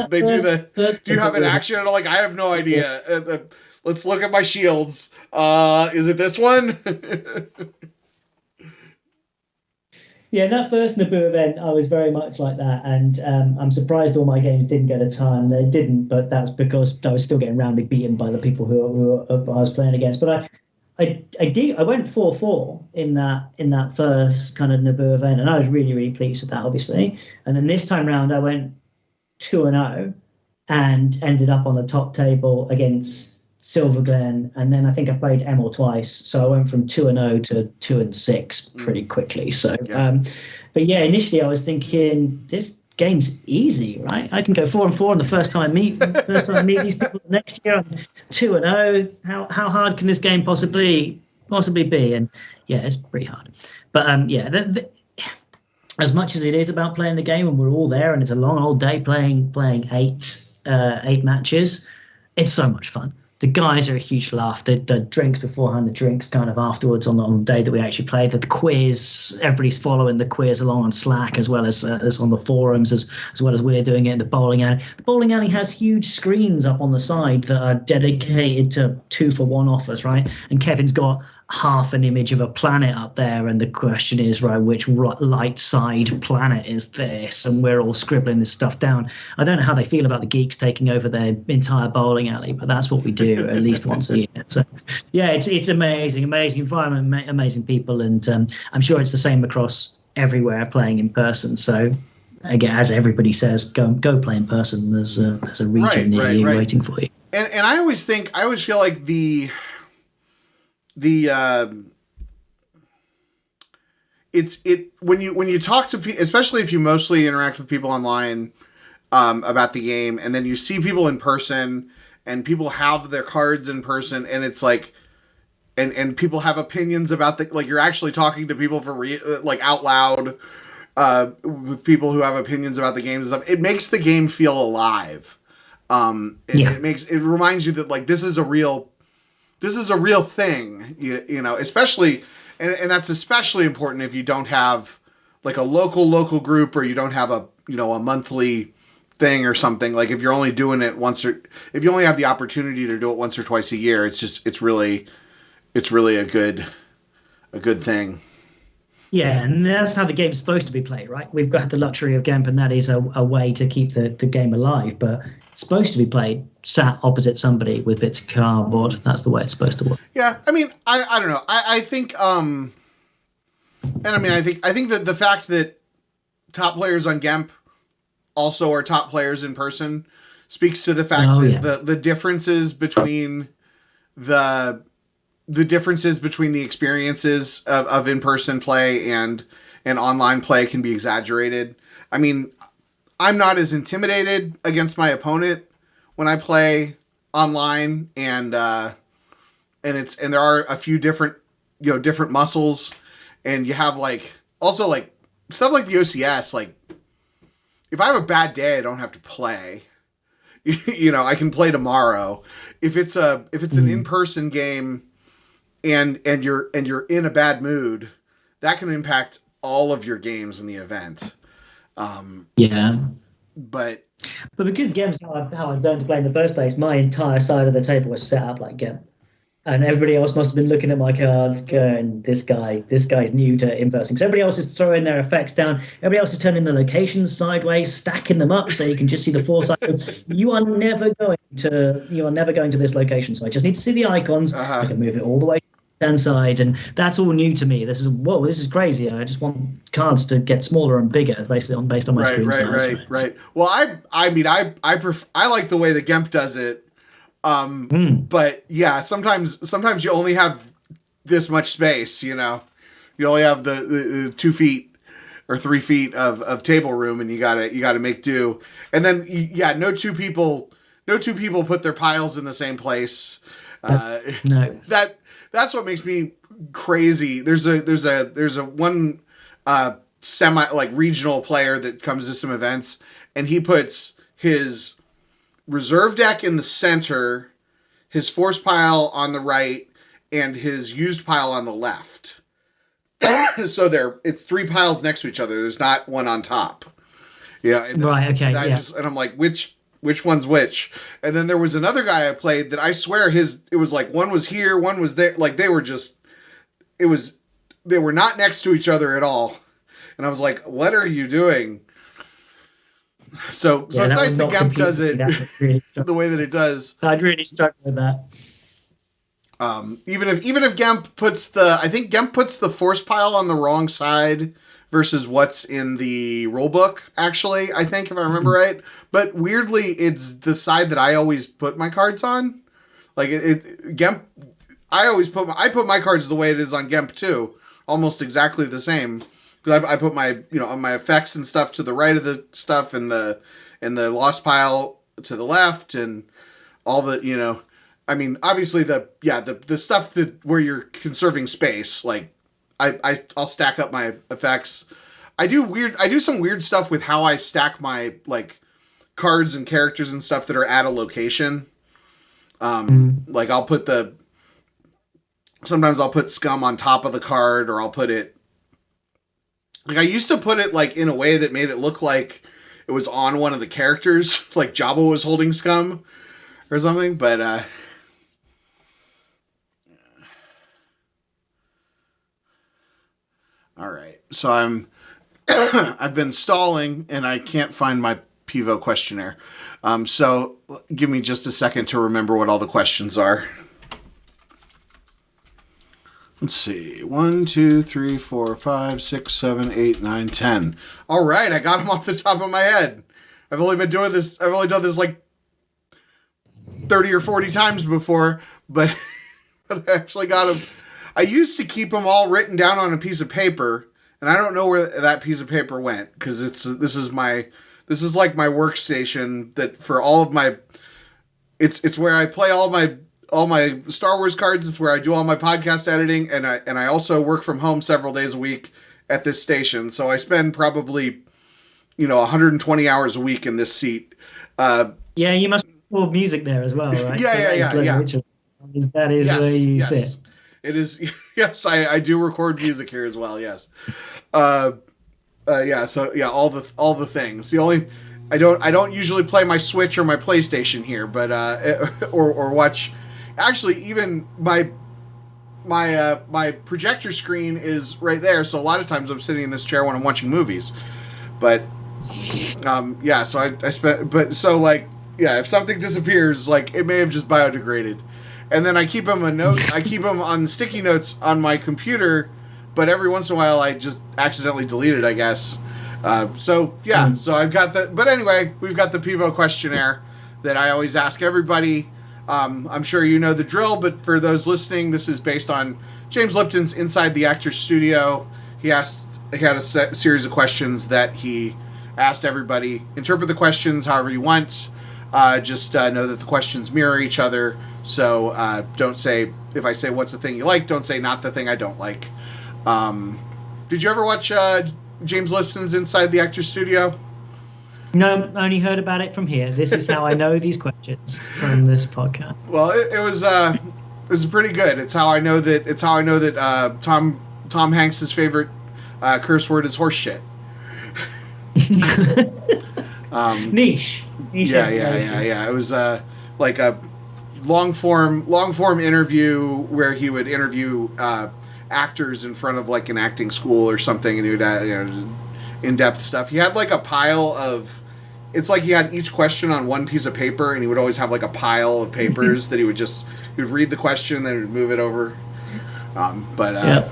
They do the. Do you have an action? And I'm like, I have no idea. Let's look at my shields. Is it this one? Yeah, that first Naboo event, I was very much like that, and I'm surprised all my games didn't get a time. They didn't, but that's because I was still getting roundly beaten by the people who I was playing against. But I went 4-4 in that first kind of Naboo event, and I was really, really pleased with that, obviously. And then this time round, I went 2-0 and ended up on the top table against Silverglen, and then I think I played Emil twice, so I went from 2-0 to 2-6 pretty quickly. So, but yeah, initially I was thinking this game's easy, right? I can go 4-4 on the first time I meet these people. Next year I'm 2-0. How hard can this game possibly be? And yeah, it's pretty hard. But as much as it is about playing the game, and we're all there, and it's a long old day playing 8 matches, it's so much fun. The guys are a huge laugh. The drinks beforehand, the drinks kind of afterwards on the day that we actually played. The quiz, everybody's following the quiz along on Slack as well as on the forums, as well as we're doing it in the bowling alley. The bowling alley has huge screens up on the side that are dedicated to 2-for-1 offers, right? And Kevin's got half an image of a planet up there, and the question is, right, which light side planet is this? And we're all scribbling this stuff down. I don't know how they feel about the geeks taking over their entire bowling alley, but that's what we do at least once a year. So yeah, it's amazing environment, amazing people, and I'm sure it's the same across everywhere playing in person. So again, as everybody says, go play in person. There's a region near you waiting for you. And I always feel like when you talk to people, especially if you mostly interact with people online about the game, and then you see people in person, and people have their cards in person, and it's like, and people have opinions about like you're actually talking to people for like out loud with people who have opinions about the games and stuff. It makes the game feel alive. It reminds you that like this is a real thing, you know, especially, and that's especially important if you don't have like a local group, or you don't have a monthly thing or something. Like if you're only doing it once, or if you only have the opportunity to do it once or twice a year, it's really a good thing. Yeah, and that's how the game's supposed to be played, right? We've got the luxury of GAMP, and that is a way to keep the game alive, but it's supposed to be played sat opposite somebody with bits of cardboard. That's the way it's supposed to work. Yeah, I mean, I don't know. I think, and I mean, I think that the fact that top players on GAMP also are top players in person speaks to the fact that the differences between the experiences of in-person play and online play can be exaggerated. I mean, I'm not as intimidated against my opponent when I play online, and there are a few different muscles, and you have like also like stuff like the OCS. Like if I have a bad day, I don't have to play. I can play tomorrow. If it's an in-person game, and you're in a bad mood, that can impact all of your games in the event. But because GEM's how I learned to play in the first place, my entire side of the table was set up like GEM. And everybody else must have been looking at my cards going, this guy's new to inversing. So everybody else is throwing their effects down. Everybody else is turning the locations sideways, stacking them up so you can just see the four sides. You are never going to this location. So I just need to see the icons. I can move it all the way to the hand side. And that's all new to me. This is crazy. I just want cards to get smaller and bigger based on my screen size. Right. Well, I like the way the GEMP does it. But yeah, sometimes you only have this much space, you only have the 2 feet or 3 feet of table room, and you gotta make do. And then no two people put their piles in the same place. No. That's what makes me crazy. There's a one regional player that comes to some events, and he puts his reserve deck in the center, his force pile on the right, and his used pile on the left. So it's 3 piles next to each other. There's not one on top. Yeah. Right. Okay. Yeah. And I'm like, which one's which? And then there was another guy I played that I swear it was like one was here, one was there. Like they were not next to each other at all. And I was like, what are you doing? So it's nice that Gemp does it really the way that it does. I'd really struggle with that. Even if Gemp puts the force pile on the wrong side versus what's in the rulebook, actually, I think, if I remember right. But weirdly, it's the side that I always put my cards on. Like Gemp, I put my cards the way it is on Gemp too, almost exactly the same. Because I put my on my effects and stuff to the right of the stuff, and the lost pile to the left, and all the I mean, obviously the stuff that where you're conserving space, like I'll stack up my effects. I do some weird stuff with how I stack my like cards and characters and stuff that are at a location. Like sometimes I'll put scum on top of the card, or I'll put it like I used to put it like in a way that made it look like it was on one of the characters, like Jabba was holding scum or something, but all right. So I've been stalling and I can't find my Pivo questionnaire. So give me just a second to remember what all the questions are. Let's see. 1, 2, 3, 4, 5, 6, 7, 8, 9, 10. All right. I got them off the top of my head. I've only done this like 30 or 40 times before, but I actually got them. I used to keep them all written down on a piece of paper, and I don't know where that piece of paper went, because this is like my workstation that for all of my it's where I play all my Star Wars cards. It's where I do all my podcast editing, and I also work from home several days a week at this station. So I spend probably 120 hours a week in this seat. Yeah, you must record music there as well, right? Yeah. That is where you sit. It is. Yes, I do record music here as well. Yes. So all the things. The only I don't usually play my Switch or my PlayStation here, but or watch. Actually, even my projector screen is right there, so a lot of times I'm sitting in this chair when I'm watching movies. But so I spent. But so like if something disappears, like it may have just biodegraded. And then I keep them on sticky notes on my computer, but every once in a while I just accidentally delete it, I guess. So I've got but anyway, we've got the Pivo questionnaire that I always ask everybody. I'm sure you know the drill, but for those listening, this is based on James Lipton's Inside the Actor's Studio. He had a series of questions that he asked everybody. Interpret the questions however you want. Just know that the questions mirror each other. So don't say, if I say what's the thing you like, don't say not the thing I don't like. Did you ever watch James Lipton's Inside the Actor's Studio? No, I only heard about it from here. This is how I know these questions from this podcast. Well, it was pretty good. It's how I know that Tom Hanks' favorite curse word is horse shit. Niche. Yeah. It was like a long form interview where he would interview actors in front of like an acting school or something, and he would in-depth stuff. He had like a pile of. It's like he had each question on one piece of paper, and he would always have like a pile of papers that he would read the question, then he would move it over. Yeah,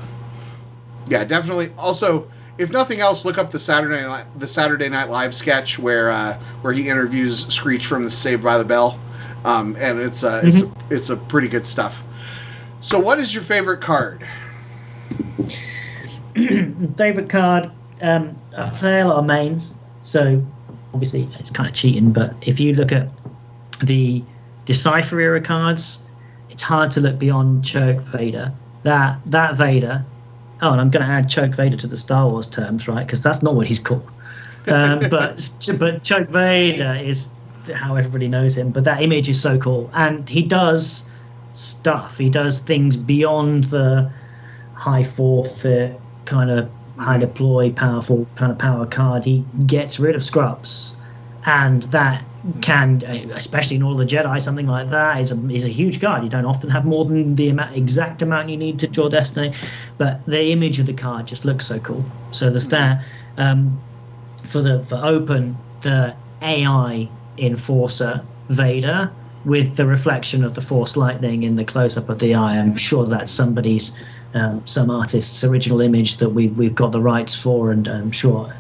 definitely. Also, if nothing else, look up the Saturday Night Live sketch where he interviews Screech from the Saved by the Bell, and it's a pretty good stuff. So, what is your favorite card? Favorite card. I play a lot of mains, so obviously it's kind of cheating. But if you look at the Decipher era cards, it's hard to look beyond Chirk Vader. That Vader oh, and I'm going to add Choke Vader to the Star Wars terms, right? Because that's not what he's called. But Choke Vader is how everybody knows him. But that image is so cool, and he does stuff. He does things beyond the high forfeit kind of high deploy, powerful kind of power card. He gets rid of scrubs, and that can, especially in all the Jedi, something like that is a huge card. You don't often have more than the exact amount you need to draw Destiny, but the image of the card just looks so cool. So there's that. For open, the AI Enforcer Vader with the reflection of the Force lightning in the close-up of the eye. I'm sure that's somebody's, some artist's original image that we've got the rights for, and I'm sure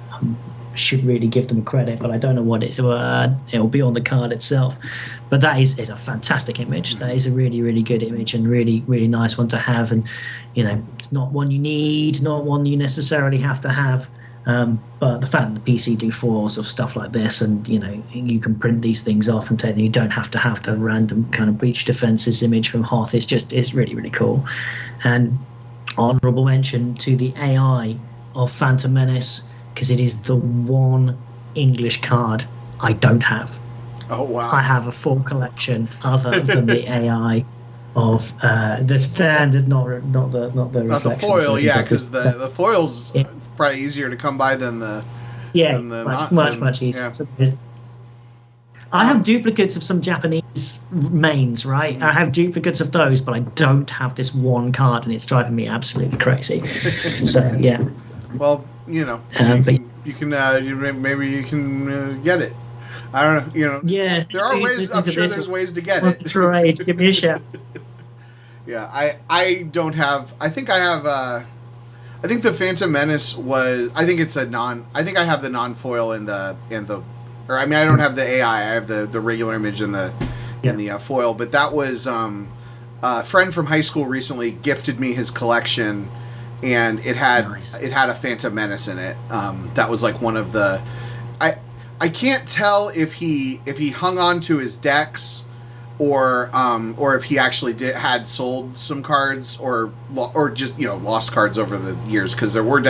should really give them credit, but I don't know what it'll be on the card itself. But that is a fantastic image. That is a really, really good image, and really, really nice one to have. And it's not one you need, not one you necessarily have to have. But the fact that the PC do foils of stuff like this, and you can print these things off and take them, you don't have to have the random kind of breach defenses image from Hoth. It's really, really cool. And honorable mention to the AI of Phantom Menace, because it is the one English card I don't have. Oh wow! I have a full collection other than the AI of the standard, not the foil. Yeah, because the foil's probably easier to come by than the much easier. Yeah. I have duplicates of some Japanese mains, right? I have duplicates of those, but I don't have this one card, and it's driving me absolutely crazy. So yeah. Well, you can maybe you can get it. I don't know. Yeah. There are ways. I'm sure there's ways to get it. Right. Give me a shout. Yeah, I don't have. I think I have. I think the Phantom Menace was. I think it's a non. I think I have the non-foil in the. Or I mean, I don't have the AI. I have the regular image in the foil. But that was a friend from high school recently gifted me his collection, and it had a Phantom Menace in it. That was like one of the. I can't tell if he hung on to his decks, or if he actually had sold some cards, or just lost cards over the years, because there were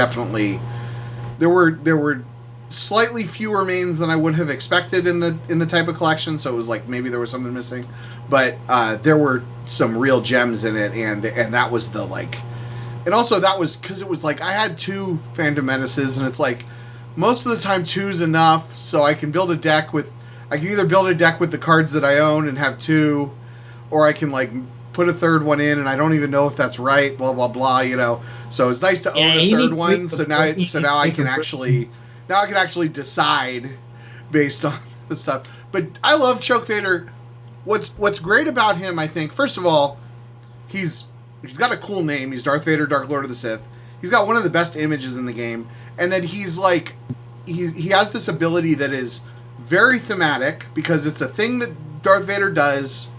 slightly fewer mains than I would have expected in the type of collection. So it was like maybe there was something missing, but there were some real gems in it, and that was the like. And also that was because it was like I had 2 Phantom Menaces, and it's like most of the time 2's enough, so I can build a deck with. I can either build a deck with the cards that I own and have 2, or I can like put a third one in, and I don't even know if that's right. Blah blah blah. So it's nice to own a third one. So now I can actually decide based on the stuff. But I love Choke Vader. What's great about him, I think, first of all, he's got a cool name. He's Darth Vader, Dark Lord of the Sith. He's got one of the best images in the game, and then he has this ability that is very thematic, because it's a thing that Darth Vader does.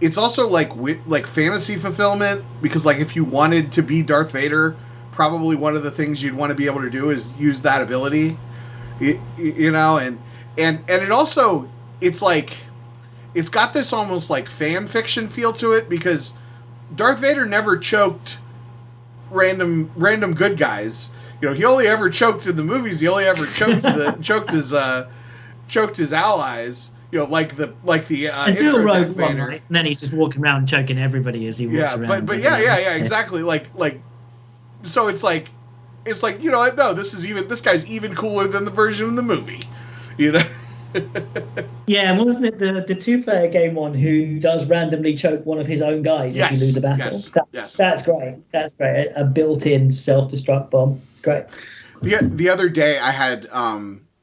It's also like fantasy fulfillment, because like if you wanted to be Darth Vader, probably one of the things you'd want to be able to do is use that ability. And it also, it's like, it's got this almost like fan fiction feel to it, because Darth Vader never choked random good guys. He only ever choked in the movies. He only ever choked his allies, like the until Rogue One, right? And then he's just walking around choking everybody as he walks around. But yeah, exactly. So it's like no, this guy's even cooler than the version in the movie, Yeah, and wasn't it the 2-player game one who does randomly choke one of his own guys if you lose a battle? Yes. That's great. That's great. A built-in self-destruct bomb. It's great. The other day I had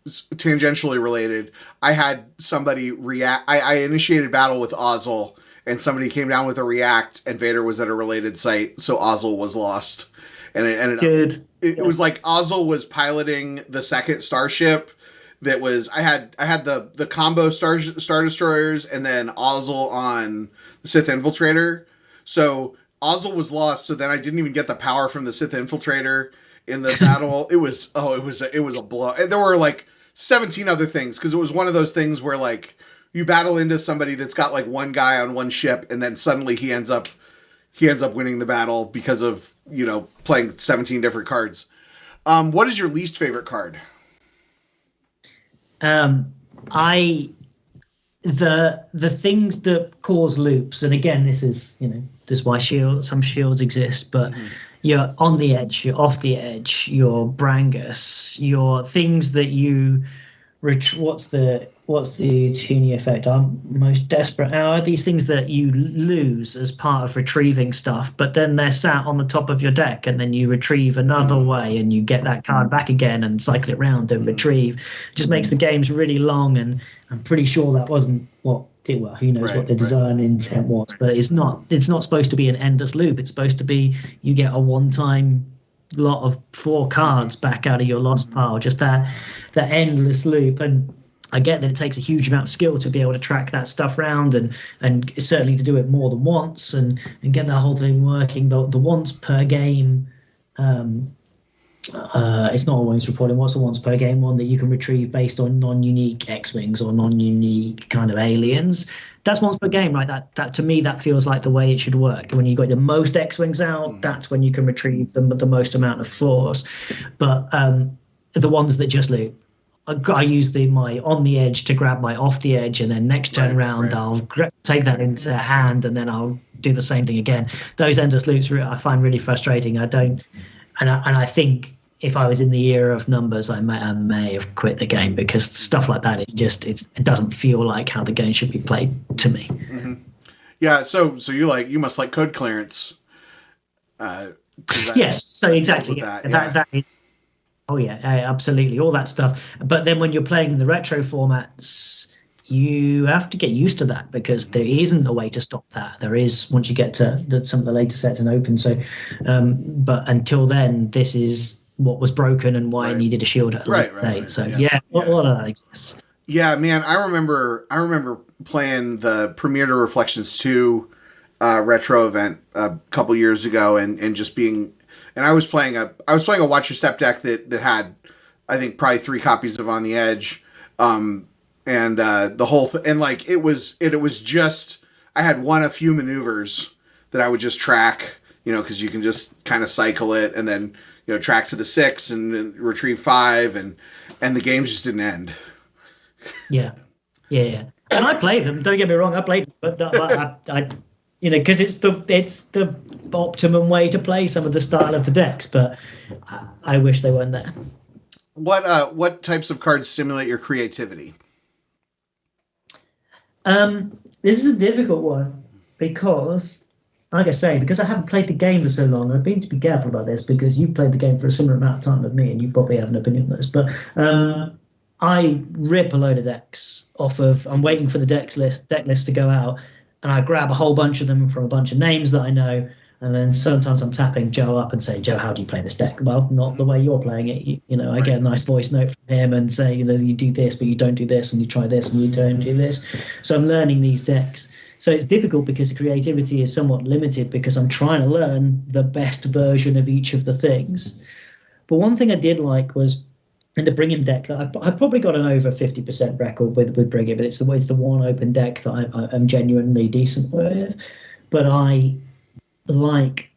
tangentially related. I had somebody react. I initiated battle with Ozzel, and somebody came down with a react, and Vader was at a related site, so Ozzel was lost. And it ended up. It was like Ozzel was piloting the second starship. That was I had the combo star destroyers, and then Ozzel on the Sith Infiltrator. So Ozzel was lost. So then I didn't even get the power from the Sith Infiltrator in the battle. It was a blow. And there were like 17 other things, because it was one of those things where like you battle into somebody that's got like one guy on one ship, and then suddenly he ends up winning the battle because of playing 17 different cards. What is your least favorite card? The things that cause loops, and again, this is why some shields exist, but you're on the edge, you're off the edge, you're Brangus, you're things that you what's the tuning effect? Our most desperate hour. These things that you lose as part of retrieving stuff, but then they're sat on the top of your deck, and then you retrieve another way, and you get that card back again and cycle it round and retrieve. It just makes the games really long, and I'm pretty sure that wasn't what. Well, who knows what the design intent was, but it's not supposed to be an endless loop. It's supposed to be you get a one-time lot of 4 cards back out of your lost pile, just that endless loop. And I get that it takes a huge amount of skill to be able to track that stuff round, and certainly to do it more than once and get that whole thing working. The once per game, it's not always reporting. What's the once per game one that you can retrieve based on non-unique X-wings or non-unique kind of aliens? That's once per game, right? That to me, that feels like the way it should work. When you got the most X-wings out, that's when you can retrieve them with the most amount of 4s. But the ones that just loop, I use my on the edge to grab my off the edge, and then next turn around I'll take that into hand, and then I'll do the same thing again. Those endless loops I find really frustrating. I don't, and I think if I was in the era of numbers, I may have quit the game, because stuff like that it doesn't feel like how the game should be played to me. Mm-hmm. Yeah, so you must like code clearance. Yes, so exactly. That is. Oh yeah, absolutely, all that stuff. But then when you're playing in the retro formats, you have to get used to that, because there isn't a way to stop that. There is once you get to some of the later sets and open. So, but until then, this is what was broken and why I needed a shield at a later date. So a lot of that exists. Yeah, man, I remember playing the Premiere to Reflections 2 retro event a couple years ago, and just being. And I was playing a Watch Your Step deck that had, I think, probably 3 copies of On the Edge, and the whole and like it was just I had a few maneuvers that I would just track, because you can just kind of cycle it and then track to the 6 and retrieve 5, and the games just didn't end. Yeah. And I played them. Don't get me wrong, I played them, but I because it's the optimum way to play some of the style of the decks, but I wish they weren't there. What types of cards stimulate your creativity? This is a difficult one, because, like I say, because I haven't played the game for so long, I've been to be careful about this, because you've played the game for a similar amount of time with me, and you probably have an opinion on this, but I rip a load of decks off of. I'm waiting for the deck list to go out, and I grab a whole bunch of them from a bunch of names that I know, and then sometimes I'm tapping Joe up and saying, Joe, how do you play this deck? Well, not the way you're playing it. I get a nice voice note from him and say, you do this, but you don't do this, and you try this, and you don't do this. So I'm learning these decks. So it's difficult, because the creativity is somewhat limited, because I'm trying to learn the best version of each of the things. But one thing I did like was, in the Brigham deck, that I probably got an over 50% record with Brigham, but it's the one open deck that I'm genuinely decent with. But I like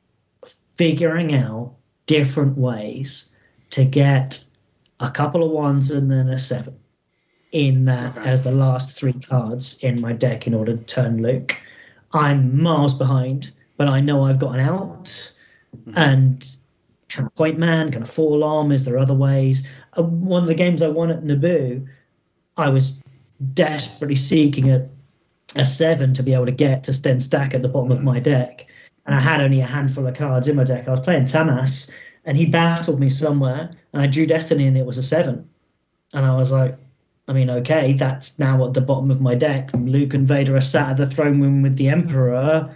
figuring out different ways to get a couple of 1s and then a 7 in that as the last 3 cards in my deck in order to turn Luke. I'm miles behind, but I know I've got an out, and kind of point man, kind of fall arm. Is there other ways? One of the games I won at Naboo, I was desperately seeking a 7 to be able to get to then stack at the bottom of my deck, and I had only a handful of cards in my deck. I was playing Tamas, and he battled me somewhere, and I drew Destiny, and it was a 7, and I was like, okay, that's now at the bottom of my deck. Luke and Vader are sat at the throne room with the Emperor.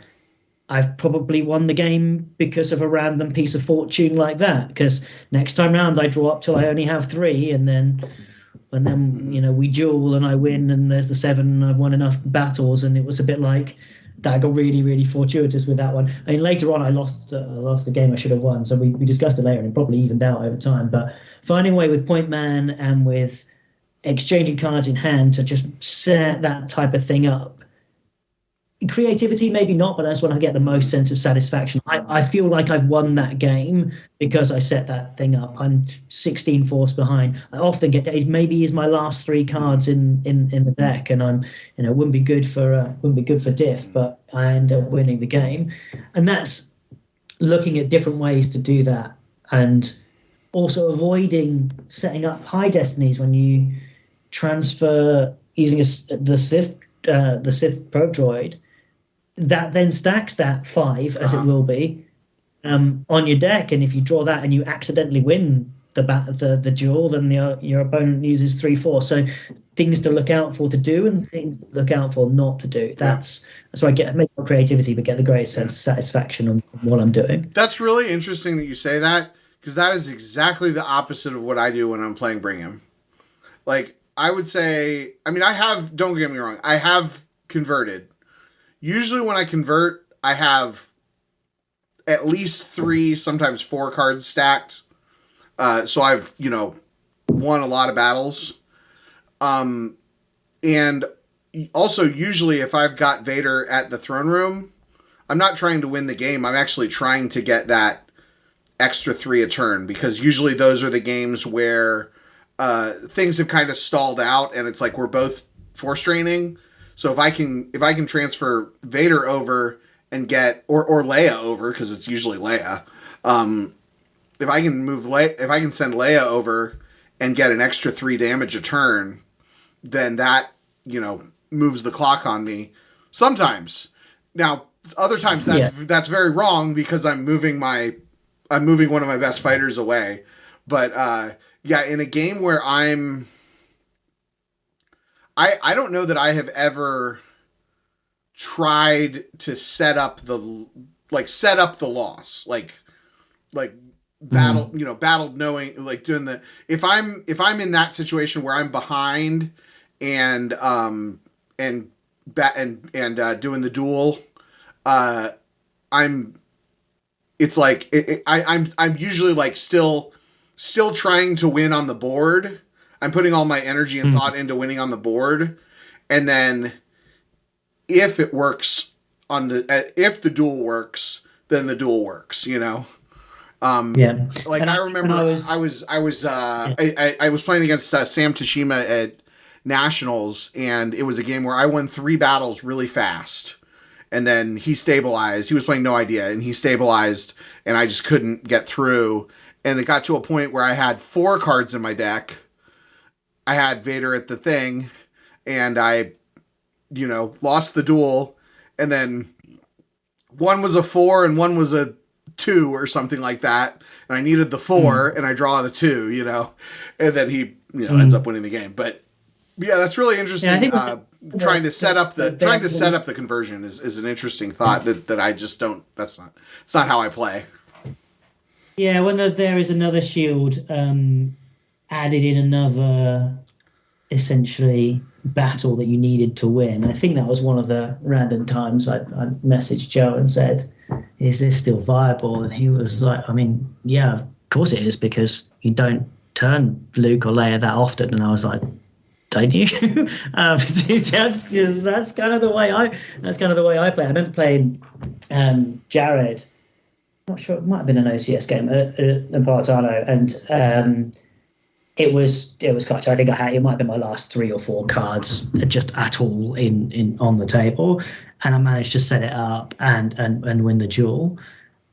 I've probably won the game because of a random piece of fortune like that. Because next time round, I draw up till I only have 3, and then we duel and I win, and there's the 7, and I've won enough battles, and it was a bit like that. Got really, really fortuitous with that one. Later on, I lost the game I should have won. So we discussed it later, and it probably evened out over time. But finding a way with Point Man and with exchanging cards in hand to just set that type of thing up creativity, maybe not, but that's when I get the most sense of satisfaction. I feel like I've won that game because I set that thing up. I'm 16 force behind. I often get it maybe is my last 3 cards in the deck, and I'm wouldn't be good for diff, but I end up winning the game. And that's looking at different ways to do that, and also avoiding setting up high destinies when you transfer using the Sith Pro Droid. That then stacks that 5, as it will be, on your deck, and if you draw that and you accidentally win the duel, then your opponent uses 3/4. So things to look out for to do, and things to look out for not to do. That's why I make more creativity, but get the greatest sense of satisfaction on what I'm doing. That's really interesting that you say that, because that is exactly the opposite of what I do when I'm playing Brigham. Like, I would say, I mean, don't get me wrong, I have converted. Usually when I convert, I have at least 3, sometimes 4 cards stacked. So I've, won a lot of battles. And also usually if I've got Vader at the throne room, I'm not trying to win the game. I'm actually trying to get that extra 3 a turn, because usually those are the games where things have kind of stalled out and it's like we're both force draining. So if I can transfer Vader over and get or Leia over, because it's usually Leia. If I can send Leia over and get an extra 3 damage a turn, then that moves the clock on me. Sometimes. Now, other times that's very wrong, because I'm moving one of my best fighters away. But in a game where I don't know that I have ever tried to set up the loss, like battled knowing, like doing the, if I'm in that situation where I'm behind and doing the duel, I'm usually like still trying to win on the board. I'm putting all my energy and thought into winning on the board. And then if it works if the duel works, then the duel works, Like, I remember I was playing against Sam Tashima at Nationals, and it was a game where I won 3 battles really fast. And then he stabilized. He was playing No Idea, and he stabilized, and I just couldn't get through. And it got to a point where I had 4 cards in my deck. I had Vader at the thing, and I, lost the duel. And then one was a 4 and one was a 2 or something like that. And I needed the 4 and I draw the 2, and then he, ends up winning the game. But yeah, that's really interesting. Yeah, trying to set up the conversion is an interesting thought that I just don't, it's not how I play. Yeah, when there is another shield added in another, essentially, battle that you needed to win. I think that was one of the random times I messaged Joe and said, is this still viable? And he was like, I mean, yeah, of course it is, because you don't turn Luke or Leia that often. And I was like, don't you? That's kind of the way I play. I remember playing Jared. Not sure, it might have been an OCS game, Napolitano, and it was quite. I think it might have been my last 3 or 4 cards just at all in on the table, and I managed to set it up and win the duel.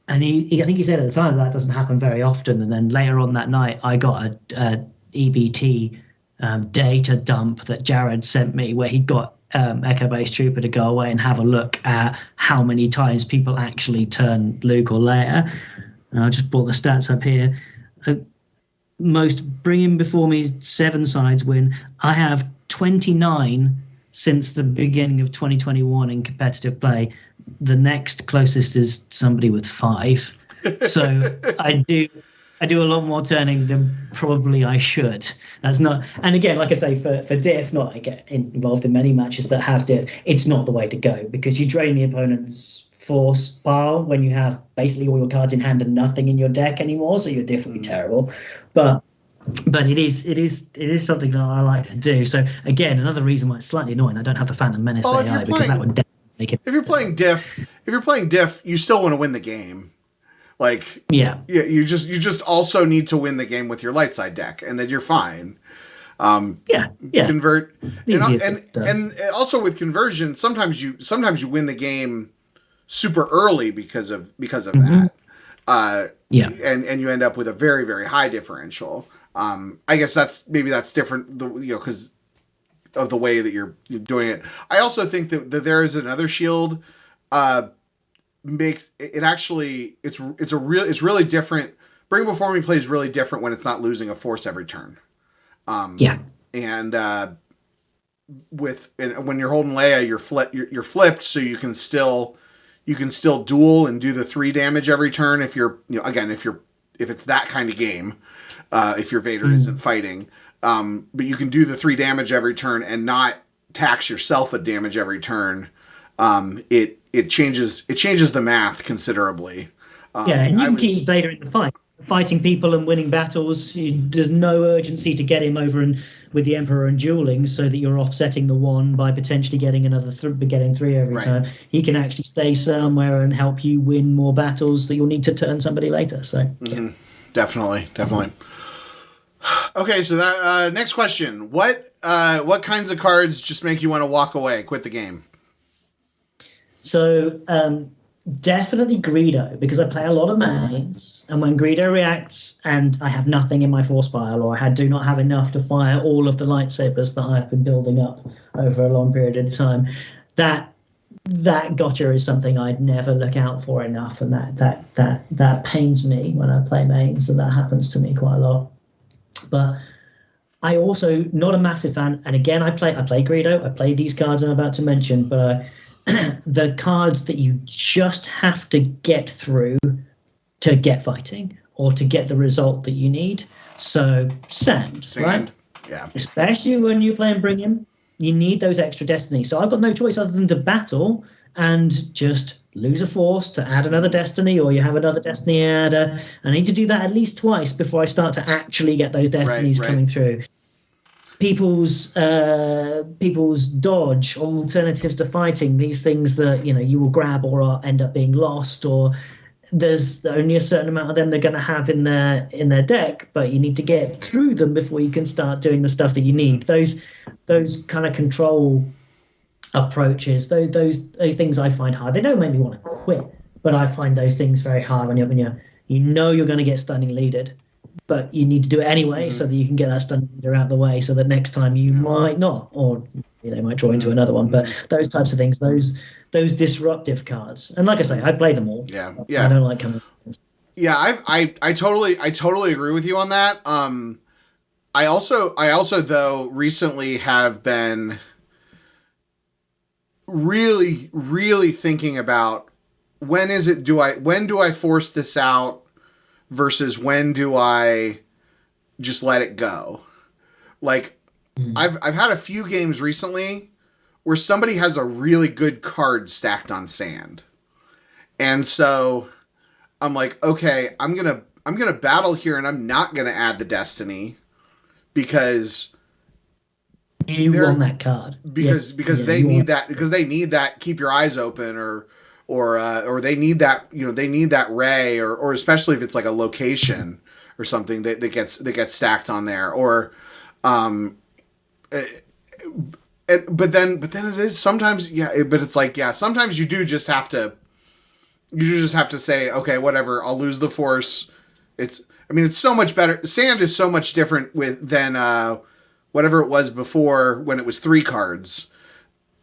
And I think he said at the time that doesn't happen very often. And then later on that night, I got a EBT data dump that Jared sent me, where he got Echo Base Trooper to go away and have a look at how many times people actually turn Luke or Leia. And I just brought the stats up here. Most bring him before me 7 sides win. I have 29 since the beginning of 2021 in competitive play. The next closest is somebody with 5. So I do a lot more turning than probably I should. That's not, and again, like I say, for diff, not I get involved in many matches that have diff, it's not the way to go, because you drain the opponent's force pile when you have basically all your cards in hand and nothing in your deck anymore, so your diff will be terrible. But it is something that I like to do. So again, another reason why it's slightly annoying, I don't have the Phantom Menace AI, because that would make it. If you're playing diff, you still want to win the game. Like, yeah, you just also need to win the game with your light side deck, and then you're fine. Yeah. Convert, and also with conversion, sometimes you win the game super early because of that. And you end up with a very, very high differential. I guess that's different, because of the way that you're doing it. I also think that there is another shield. Makes it actually it's really different. Bring Before Me plays really different when it's not losing a force every turn. And when you're holding Leia, you're flipped, so you can still duel and do the 3 damage every turn if you're if it's that kind of game. If your Vader isn't fighting, but you can do the 3 damage every turn and not tax yourself a damage every turn. It changes the math considerably. And you can keep Vader in the fight, fighting people and winning battles. There's no urgency to get him over and with the Emperor and dueling, so that you're offsetting the 1 by potentially getting another getting 3 every time. He can actually stay somewhere and help you win more battles that you'll need to turn somebody later. So definitely. Okay, so that next question: what kinds of cards just make you want to walk away, quit the game? So definitely Greedo, because I play a lot of mains, and when Greedo reacts and I have nothing in my force pile, or I do not have enough to fire all of the lightsabers that I've been building up over a long period of time, that gotcha is something I'd never look out for enough, and that pains me when I play mains, and that happens to me quite a lot. But I also not a massive fan, and again I play Greedo. I play these cards I'm about to mention, but the cards that you just have to get through to get fighting or to get the result that you need. So sand, right? Yeah. Especially when you play and bring him, you need those extra destinies. So I've got no choice other than to battle and just lose a force to add another destiny, or you have another destiny adder. I need to do that at least twice before I start to actually get those destinies coming through. People's dodge, alternatives to fighting, these things that you will grab or end up being lost, or there's only a certain amount of them they're going to have in their deck, but you need to get through them before you can start doing the stuff that you need. Those kind of control approaches, those things I find hard. They don't make me want to quit, but I find those things very hard when you're going to get stunning leaded, but you need to do it anyway, so that you can get that stunning leader out of the way, so that next time you might not, or they might draw into another one. But those types of things, those disruptive cards, and like I say, I play them all. Yeah. I don't like coming. Yeah, I totally agree with you on that. I also though recently have been really, really thinking about when do I force this out versus when do I just let it go? Like, I've had a few games recently where somebody has a really good card stacked on sand. And so I'm like, okay, I'm going to battle here, and I'm not going to add the destiny because you want that card. Because they need that keep your eyes open, or they need that, they need that ray, or especially if it's like a location or something that gets stacked on there, or but then it is sometimes, but it's like, sometimes you just have to say, okay, whatever, I'll lose the force. It's so much better. Sand is so much different than whatever it was before when it was 3 cards.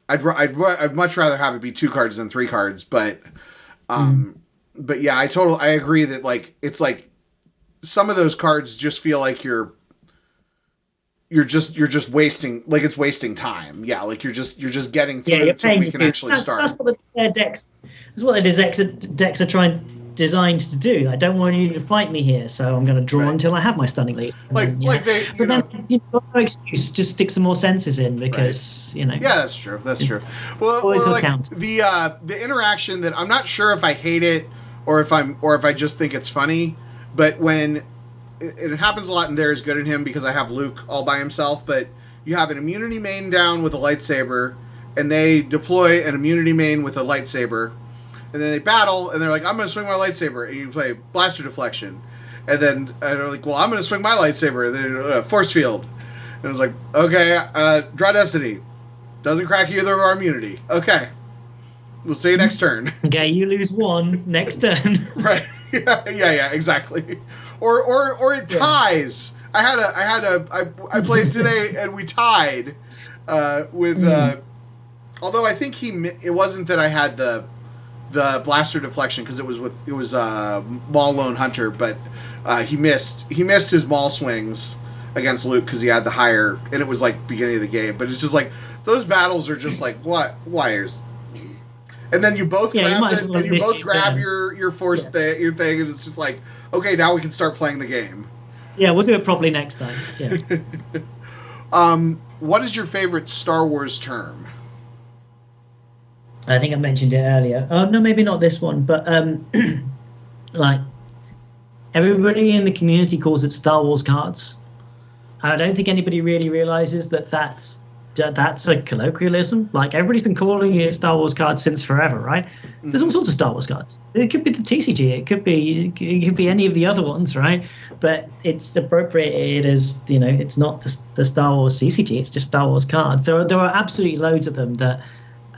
I'd much rather have it be 2 cards than 3 cards, but yeah, I agree that, like, it's like some of those cards just feel like you're just wasting, like, it's wasting time. Yeah, like you're just getting through until we can actually start. That's what the decks. That's what the decks are designed to do. I don't want you to fight me here, so I'm going to draw until I have my stunning lead. Then no excuse. Just stick some more senses in, because Yeah, that's true. Well, like the interaction that I'm not sure if I hate it or if I just think it's funny, but when it happens a lot, and There Is Good in Him, because I have Luke all by himself, but you have an immunity main down with a lightsaber, and they deploy an immunity main with a lightsaber, and then they battle, and they're like, I'm going to swing my lightsaber, and you play blaster deflection. And then they're like, well, I'm going to swing my lightsaber, and then force field. And it's like, okay, draw destiny. Doesn't crack either of our immunity. Okay. We'll see you next turn. Okay, you lose one next turn. Right. Yeah, exactly. Or it ties. I played today and we tied with although I think it wasn't that I had the blaster deflection because it was Maul Lone Hunter, but he missed his Maul swings against Luke because he had the higher, and it was like beginning of the game. But it's just like those battles are just like what wires. And then you both grab your force your thing, and it's just like, okay, now we can start playing the game. Yeah, we'll do it properly next time. Yeah. What is your favorite Star Wars term? I think I mentioned it earlier. No, maybe not this one, but like everybody in the community calls it Star Wars cards. And I don't think anybody really realizes that that's a colloquialism. Like everybody's been calling it Star Wars cards since forever, right? There's all sorts of Star Wars cards. It could be the TCG. It could be any of the other ones, right? But it's appropriated as, it's not the Star Wars CCG. It's just Star Wars cards. There are absolutely loads of them that,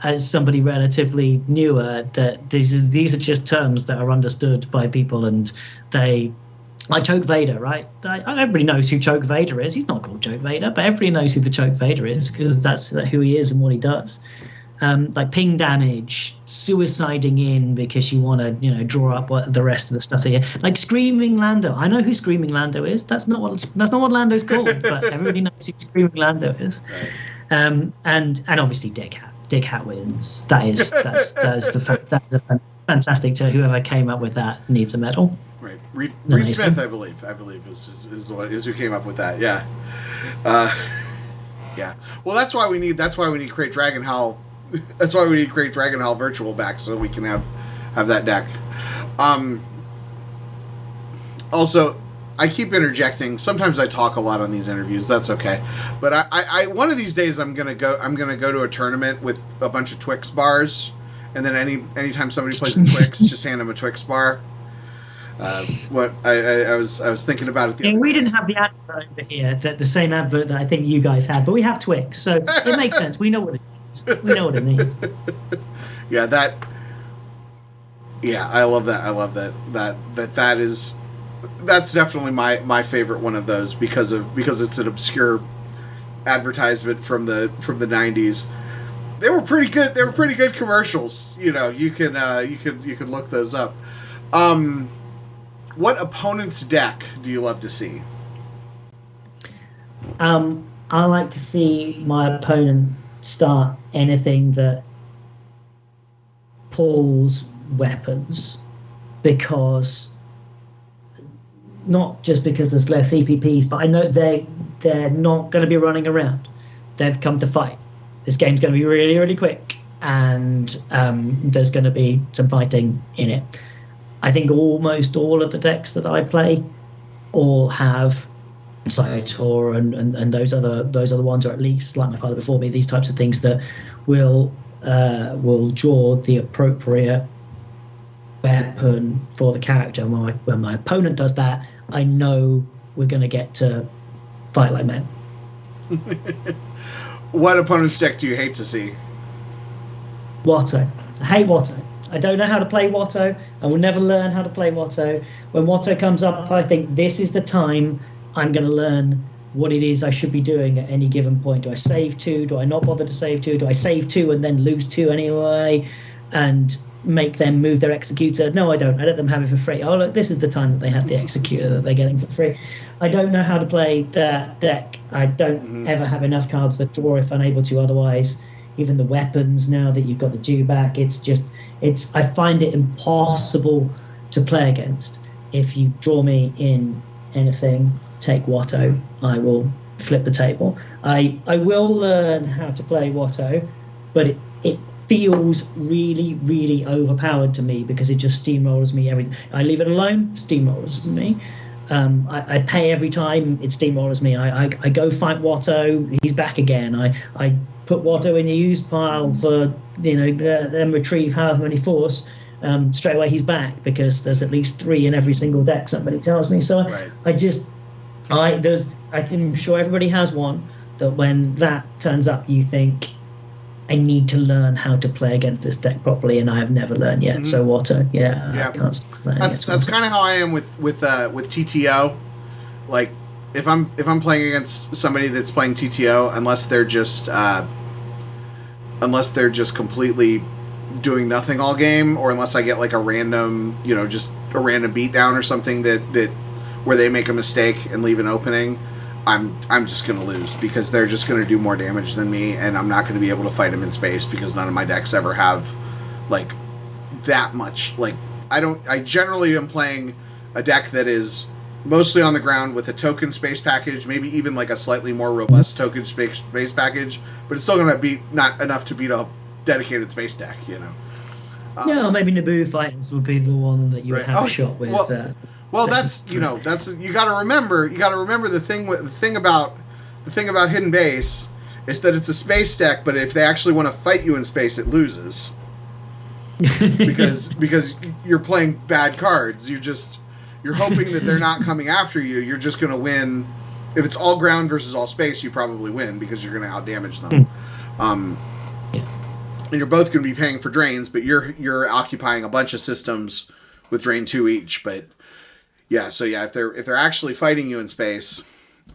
as somebody relatively newer, that these are just terms that are understood by people, and they. Like Choke Vader, right? Everybody knows who Choke Vader is. He's not called Choke Vader, but everybody knows who the Choke Vader is because that's who he is and what he does. Like ping damage, suiciding in because you want to, draw up what the rest of the stuff here. Like Screaming Lando. I know who Screaming Lando is. That's not what Lando's called, but everybody knows who Screaming Lando is. And obviously Dick Hat. Dick Hat wins. That's a fantastic to whoever came up with that needs a medal. Right, Reed Smith, I believe is who came up with that. Yeah, yeah. Well, that's why we need Crate Dragon Hall. That's why we need Crate Dragon Hall Virtual back so we can have that deck. Also, I keep interjecting. Sometimes I talk a lot on these interviews. That's okay, but I one of these days I'm gonna go to a tournament with a bunch of Twix bars, and then anytime somebody plays a Twix, just hand them a Twix bar. What I was thinking about it. We didn't have the advert over here, the same advert that I think you guys had, but we have Twix, so it makes sense. We know what it means. We know what it means. Yeah, I love that. That's definitely my favorite one of those because it's an obscure advertisement from the 90s. They were pretty good. They were pretty good commercials. You can look those up. What opponent's deck do you love to see? I like to see my opponent start anything that pulls weapons, because not just because there's less EPPs, but I know they're not going to be running around. They've come to fight. This game's going to be really, really quick, and there's going to be some fighting in it. I think almost all of the decks that I play all have Sator and those other ones, or at least like My Father Before Me, these types of things that will draw the appropriate weapon for the character. When my opponent does that, I know we're going to get to fight like men. What opponent's deck do you hate to see? Watto. I hate Watto. I don't know how to play Watto. I will never learn how to play Watto. When Watto comes up, I think this is the time I'm going to learn what it is I should be doing at any given point. Do I save 2? Do I not bother to save 2? Do I save 2 and then lose 2 anyway and make them move their executor? No, I don't. I let them have it for free. Oh, look, this is the time that they have the executor that they're getting for free. I don't know how to play that deck. I don't ever have enough cards that draw if unable to otherwise. Even the weapons, now that you've got the dewback, I find it impossible to play against. If you draw me in anything, take Watto, I will flip the table. I will learn how to play Watto, but it feels really, really overpowered to me because it just steamrolls me I leave it alone, steamrolls me. I pay every time, it steamrolls me. I go fight Watto, he's back again. I put Watto in the used pile for then retrieve however many force. Straight away he's back because there's at least 3 in every single deck. Somebody tells me. So Right. I'm sure everybody has one that when that turns up, you think, I need to learn how to play against this deck properly, and I have never learned yet. So Watto, I can't stand that's kind of how I am with TTO. Like if I'm playing against somebody that's playing TTO, unless they're just completely doing nothing all game, or unless I get like a random beatdown or something that where they make a mistake and leave an opening, I'm just going to lose because they're just going to do more damage than me, and I'm not going to be able to fight them in space because none of my decks ever have like that much. Like I generally am playing a deck that is mostly on the ground with a token space package, maybe even like a slightly more robust token space package, but it's still going to be not enough to beat a dedicated space deck, or maybe Naboo Fighters would be the one that you would have a shot with. Well, that's you got to remember the thing about Hidden Base is that it's a space deck, but if they actually want to fight you in space, it loses because you're playing bad cards. You're hoping that they're not coming after you. You're just going to win. If it's all ground versus all space, you probably win because you're going to outdamage them. And you're both going to be paying for drains, but you're occupying a bunch of systems with drain 2 each. But if they're actually fighting you in space,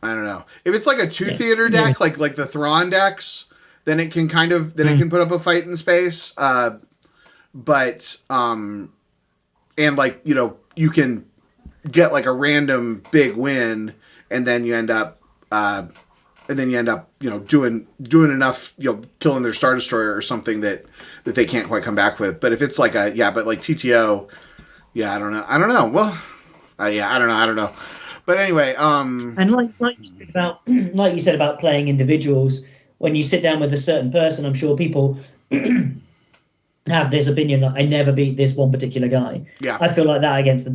I don't know. If it's like a 2 theater deck, like the Thrawn decks, then it can it can put up a fight in space. You can get like a random big win, and then you end up doing enough, killing their Star Destroyer or something that they can't quite come back with. But if it's like TTO, I don't know. Well, I don't know. But anyway, and like you said about playing individuals, when you sit down with a certain person, I'm sure people have this opinion that I never beat this one particular guy. Yeah, I feel like that against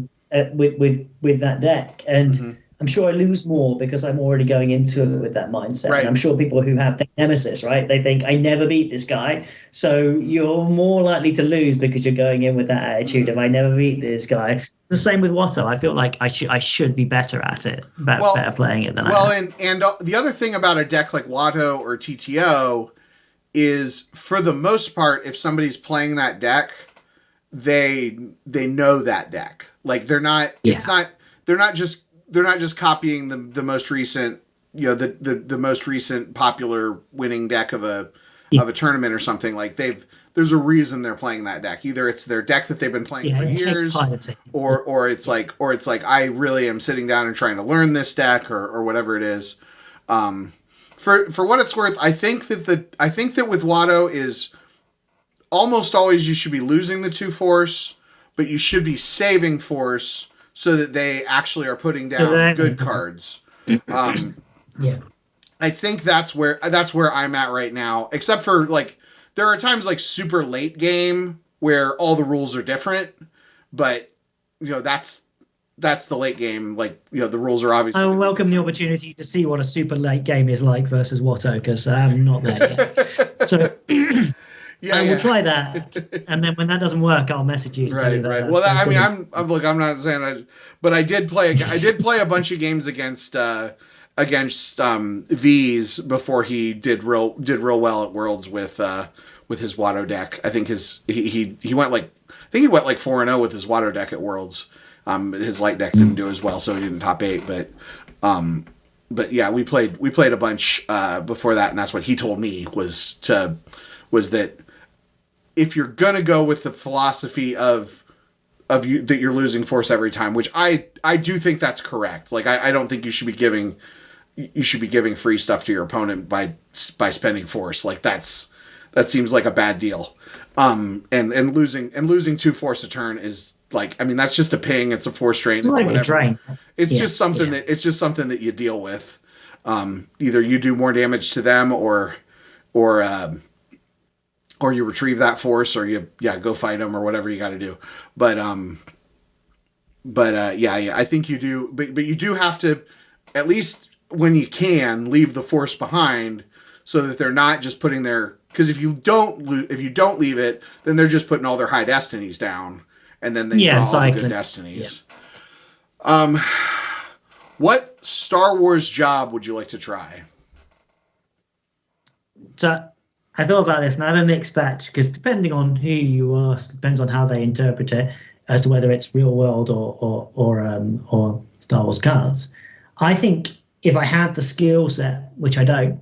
with that deck, and I'm sure I lose more because I'm already going into it with that mindset. Right. And I'm sure people who have the nemesis, right? They think I never beat this guy, so you're more likely to lose because you're going in with that attitude of I never beat this guy. The same with Watto. I feel like I should be better at it, better playing it than I am. And the other thing about a deck like Watto or TTO is, for the most part, if somebody's playing that deck, they know that deck. Like they're not. Yeah. It's not. They're not just copying the most recent, the most recent popular winning deck of a tournament or something. Like there's a reason they're playing that deck. Either it's their deck that they've been playing for years, or it's like I really am sitting down and trying to learn this deck or whatever it is. For what it's worth, I think that with Watto is almost always you should be losing the 2 force, but you should be saving force so that they actually are putting down good cards. I think that's where I'm at right now. Except for like there are times like super late game where all the rules are different, but that's the late game. Like the rules are obviously. I welcome the opportunity to see what a super late game is like versus Watto because I'm not there yet. So. I will try that, and then when that doesn't work, I'll message you. Right. Well, I'm not saying but I did play a bunch of games against V's before he did real well at Worlds with his Watto deck. I think he went like 4-0 with his Watto deck at Worlds. His light deck didn't do as well, so he didn't top 8. But yeah, we played a bunch before that, and that's what he told me was that. If you're gonna go with the philosophy of you that you're losing force every time, which I do think that's correct. Like I don't think you should be giving free stuff to your opponent by spending force. Like that seems like a bad deal. And losing 2 force a turn is like, I mean, that's just a ping. It's a force drain. It's like a drain. It's just something that you deal with. Either you do more damage to them or you retrieve that force, or you go fight them, or whatever you got to do. But I think you do. But you do have to, at least when you can, leave the force behind so that they're not just putting their, because if you don't leave it, then they're just putting all their high destinies down, and then they draw all the good destinies. Yeah. What Star Wars job would you like to try? So I thought about this, and I had a mixed batch, because depending on who you ask, depends on how they interpret it as to whether it's real world or Star Wars cards. I think if I had the skill set, which I don't,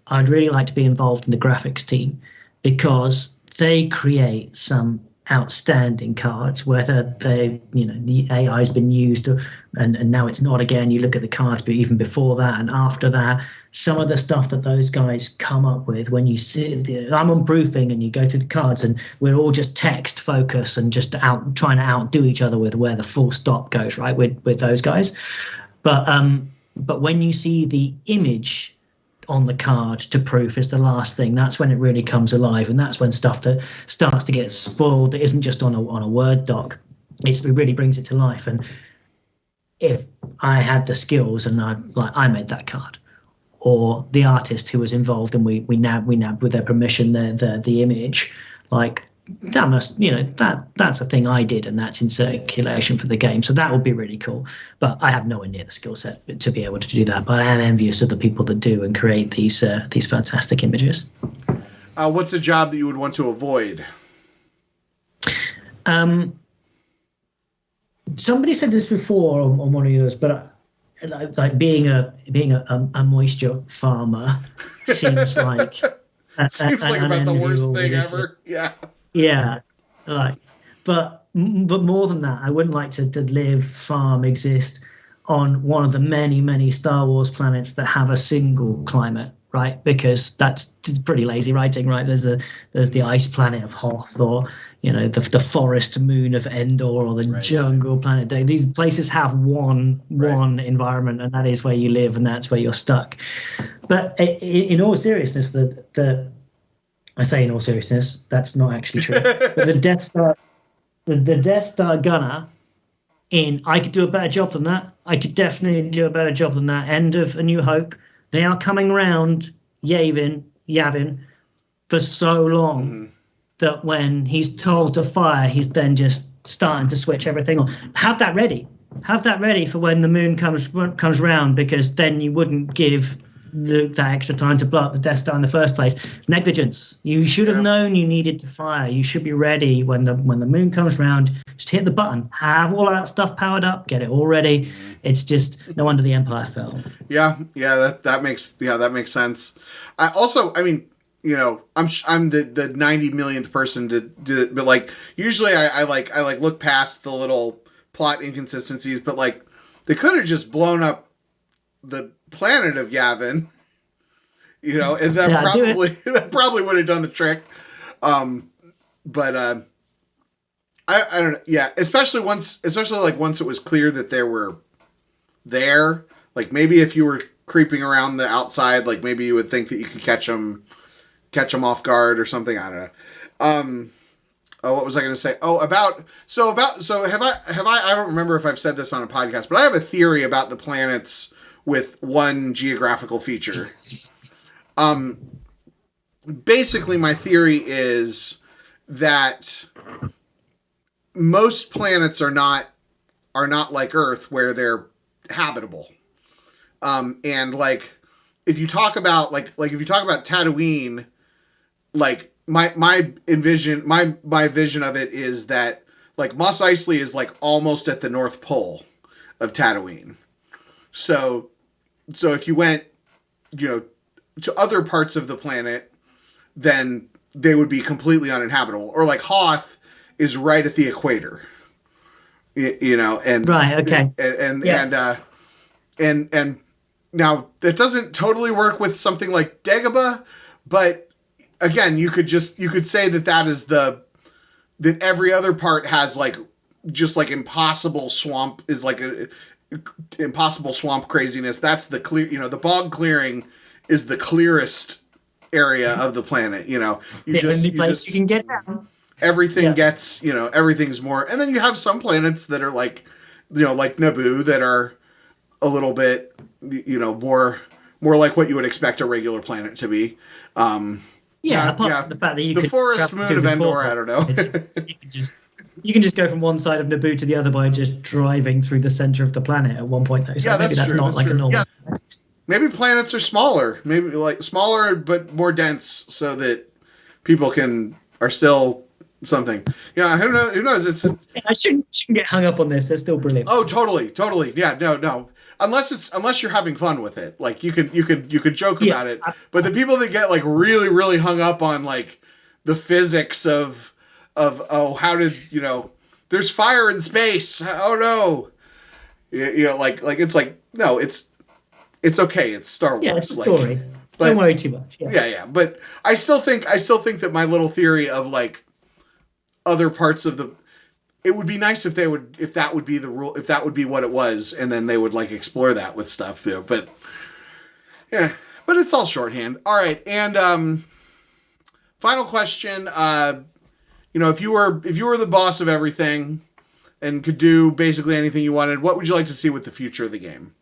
I'd really like to be involved in the graphics team, because they create some outstanding cards, whether they, the AI has been used and now it's not again. You look at the cards, but even before that and after that, some of the stuff that those guys come up with when you see, I'm on proofing and you go through the cards and we're all just text focus and just trying to outdo each other with where the full stop goes, right, with those guys. But when you see the image on the card to proof is the last thing, that's when it really comes alive, and that's when stuff that starts to get spoiled that isn't just on a Word doc. It really brings it to life. And if I had the skills and I made that card, or the artist who was involved and we nabbed with their permission the image, like that must, that's a thing I did, and that's in circulation for the game. So that would be really cool. But I have nowhere near the skill set to be able to do that. But I am envious of the people that do and create these fantastic images. What's a job that you would want to avoid? Somebody said this before on one of yours, but like being a moisture farmer seems like seems like about the worst thing ever. Yeah. Yeah, but more than that, I wouldn't like to live, farm, exist on one of the many Star Wars planets that have a single climate, right? Because that's pretty lazy writing, right? There's the ice planet of Hoth, or the forest moon of Endor, or the jungle planet. These places have one environment, and that is where you live, and that's where you're stuck. But in all seriousness, I say in all seriousness, that's not actually true. But the Death Star gunner I could do a better job than that. I could definitely do a better job than that. End of A New Hope. They are coming around Yavin for so long that when he's told to fire, he's then just starting to switch everything on. Have that ready. Have that ready for when the moon comes round, because then you wouldn't give Luke that extra time to blow up the Death Star in the first place. It's negligence. You should have known you needed to fire. You should be ready when the moon comes round. Just hit the button. Have all of that stuff powered up. Get it all ready. It's just no wonder the Empire fell. Yeah, that makes sense. I'm the 90 millionth person to do it, but like usually I look past the little plot inconsistencies, but like they could have just blown up the planet of Yavin, and that probably would have done the trick. But I don't know. Yeah, especially once it was clear that they were there. Like maybe if you were creeping around the outside, like maybe you would think that you could catch them off guard or something. I don't know. What was I going to say? Oh, so have I don't remember if I've said this on a podcast, but I have a theory about the planets with one geographical feature. Basically my theory is that most planets are not like Earth, where they're habitable. And like if you talk about Tatooine, like my vision of it is that like Mos Eisley is like almost at the North Pole of Tatooine. So if you went, to other parts of the planet, then they would be completely uninhabitable. Or like Hoth is right at the equator, and right, okay, and now that doesn't totally work with something like Dagobah, but again, you could say that is that every other part has like just like impossible swamp is like a impossible swamp craziness. That's the clear, the bog clearing is the clearest area of the planet. You can get down. Everything gets, everything's more, and then you have some planets that are like, like Naboo, that are a little bit, more like what you would expect a regular planet to be. Apart from the fact that you the could forest moon of Endor, I don't know. you can just go from one side of Naboo to the other by just driving through the center of the planet at one point. Though. So maybe that's true. not like a normal. Yeah. Maybe planets are smaller, maybe like smaller but more dense, so that people are still something. Who knows? I shouldn't get hung up on this. They're still brilliant. Oh, totally. Yeah, no. Unless you're having fun with it, like you could joke about it. But the people that get like really, really hung up on like the physics of how did there's fire in space? Oh no, like it's like no, it's okay. It's Star Wars. Yeah, it's a story. But, don't worry too much. Yeah. But I still think that my little theory of like other parts of it would be nice if that would be the rule, if that would be what it was, and then they would like explore that with stuff. But yeah, but it's all shorthand. All right, and final question. If you were the boss of everything and could do basically anything you wanted, what would you like to see with the future of the game?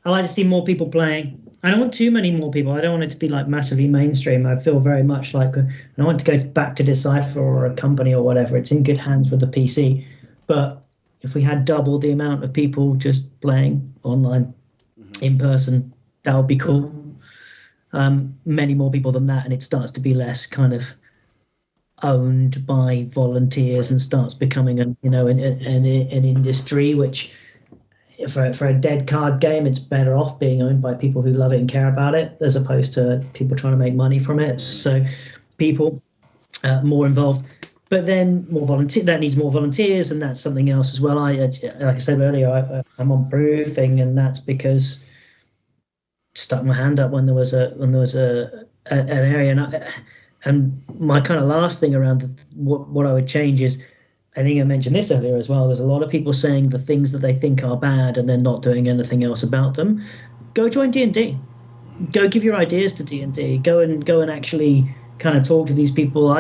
I like to see more people playing. I don't want too many more people. I don't want it to be like massively mainstream. I feel very much like I don't want to go back to Decipher or a company or whatever. It's in good hands with the PC. But if we had double the amount of people just playing online, in person, that would be cool. Many more people than that, and it starts to be less kind of owned by volunteers and starts becoming an industry, which for a dead card game, it's better off being owned by people who love it and care about it, as opposed to people trying to make money from it. So people more involved, but then that needs more volunteers, and that's something else as well. Like I said earlier, I'm on proofing, and that's because I stuck my hand up when there was an area, and my kind of last thing around what I would change is, I think I mentioned this earlier as well, there's a lot of people saying the things that they think are bad and then not doing anything else about them. Go join D&D. Go give your ideas to D&D. Go and actually kind of talk to these people.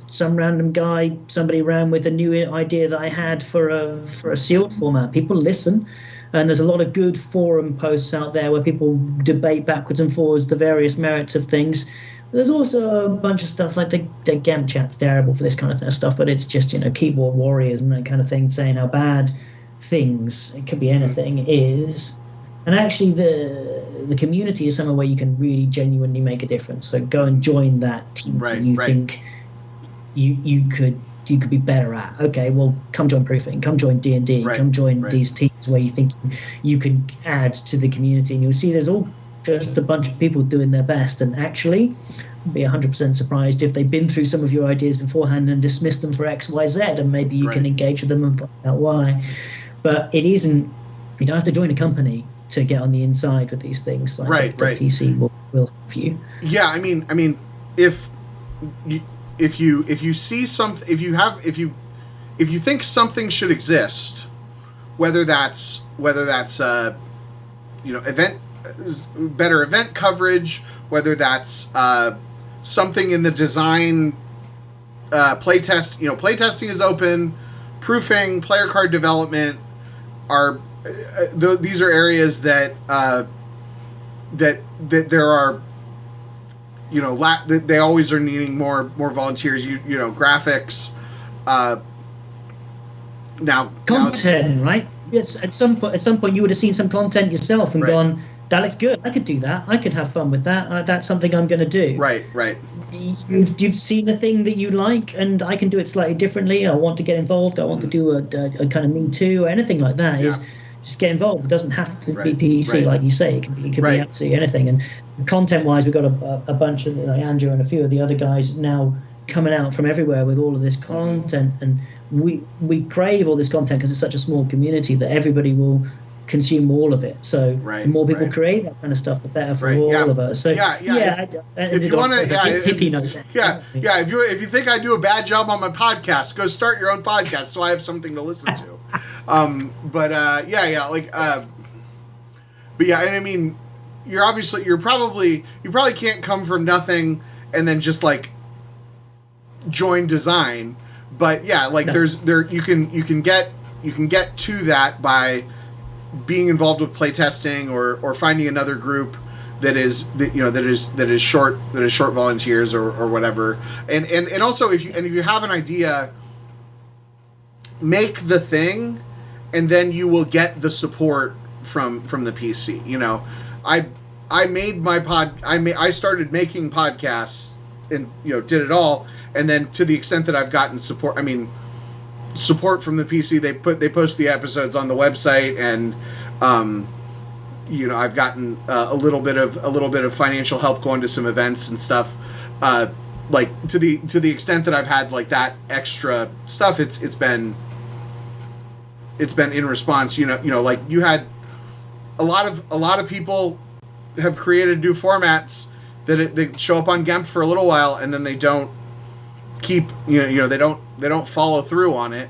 Some random guy, somebody ran with a new idea that I had for a sealed format. People listen, and there's a lot of good forum posts out there where people debate backwards and forwards the various merits of things. There's also a bunch of stuff like the GAMP chat's terrible for this kind of stuff, but it's just, keyboard warriors and that kind of thing saying how bad things, it could be anything, is. And actually the community is somewhere where you can really genuinely make a difference. So go and join that team think you could be better at. Okay, well, come join Proofing, come join D&D, come join these teams where you think you can add to the community, and you'll see there's all just a bunch of people doing their best. And actually be 100% surprised if they've been through some of your ideas beforehand and dismissed them for XYZ, and maybe you can engage with them and find out why. But it isn't, you don't have to join a company to get on the inside with these things. Like the PC will help you. Yeah, I mean if you see something, if you think something should exist, whether that's better event coverage, whether that's something in the design, playtesting is open, proofing, player card development are these are areas that that there are, they always are needing more volunteers. Graphics, now content, right? It's at some point you would have seen some content yourself and gone, that looks good. I could do that. I could have fun with that. That's something I'm going to do. Right. You've seen a thing that you like, and I can do it slightly differently. I want to get involved. I want to do a kind of Me Too or anything like that. Is just get involved. It doesn't have to be PC, like you say. It can be absolutely anything. And content-wise, we've got a bunch of Andrew and a few of the other guys now coming out from everywhere with all of this content, and we crave all this content because it's such a small community that everybody will consume all of it. So the more people create that kind of stuff, the better for all of us. So if you want to, if you think I do a bad job on my podcast, go start your own podcast so I have something to listen to. But and I mean, you probably can't come from nothing and then just like join design, but you can get to that by being involved with playtesting or finding another group that is short volunteers or whatever, and also if you have an idea, make the thing, and then you will get the support from the PC. I made my I started making podcasts and did it all, and then to the extent that I've gotten support, support from the PC, they post the episodes on the website, and I've gotten a little bit of financial help going to some events and stuff, like to the extent that I've had like that extra stuff. It's been in response. Like you had a lot of people have created new formats that they show up on GEMP for a little while, and then they don't keep they don't follow through on it,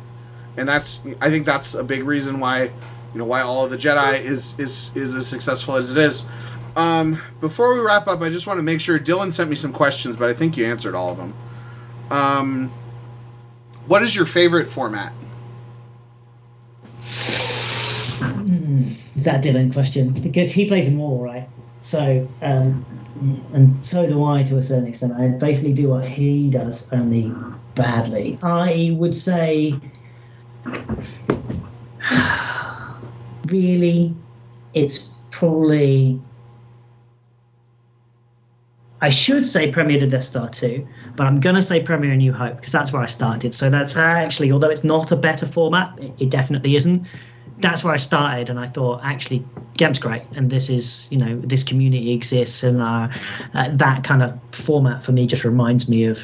and I think that's a big reason why why all of the Jedi is as successful as it is. Before we wrap up, I just want to make sure Dylan sent me some questions, but I think you answered all of them. What is your favorite format? Is that a Dylan question? Because he plays them all, right? So, and so do I to a certain extent. I basically do what he does, only badly. I would say, really, it's probably... I should say Premiere to Death Star 2, but I'm going to say Premiere A New Hope, because that's where I started. So that's actually, although it's not a better format, it definitely isn't. That's where I started, and I thought, actually, GEMP's great, and this is, this community exists, and that kind of format for me just reminds me of,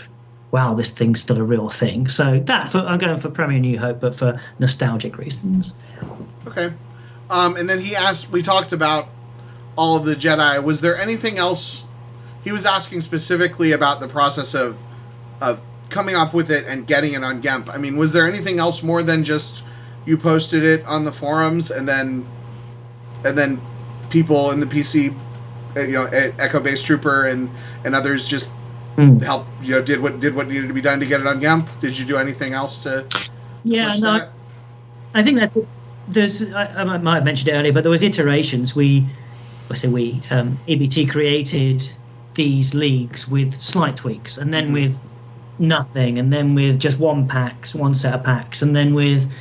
wow, this thing's still a real thing. So I'm going for Premiere New Hope, but for nostalgic reasons. Okay. And then we talked about all of the Jedi. Was there anything else? He was asking specifically about the process of coming up with it and getting it on GEMP. Was there anything else more than just you posted it on the forums and then people in the PC, Echo Base Trooper and others just help, did what needed to be done to get it on GEMP? Did you do anything else to push that? I think I might have mentioned it earlier, but there was iterations. EBT created these leagues with slight tweaks, and then with nothing, and then with just one set of packs, and then with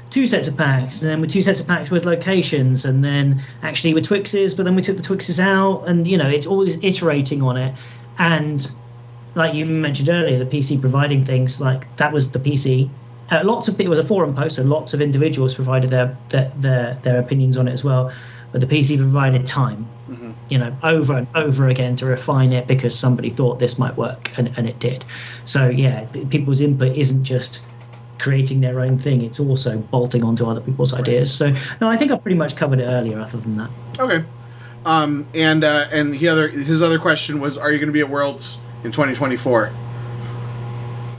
two sets of packs, and then with two sets of packs with locations, and then actually with Twixes, but then we took the Twixes out, and it's always iterating on it. And like you mentioned earlier, the PC providing things, like that was the PC. It was a forum post, so lots of individuals provided their opinions on it as well. But the PC provided time, over and over again to refine it because somebody thought this might work, and it did. So yeah, people's input isn't just creating their own thing; it's also bolting onto other people's ideas. So no, I think I pretty much covered it earlier. Other than that, okay. And his other question was, are you going to be at Worlds in 2024?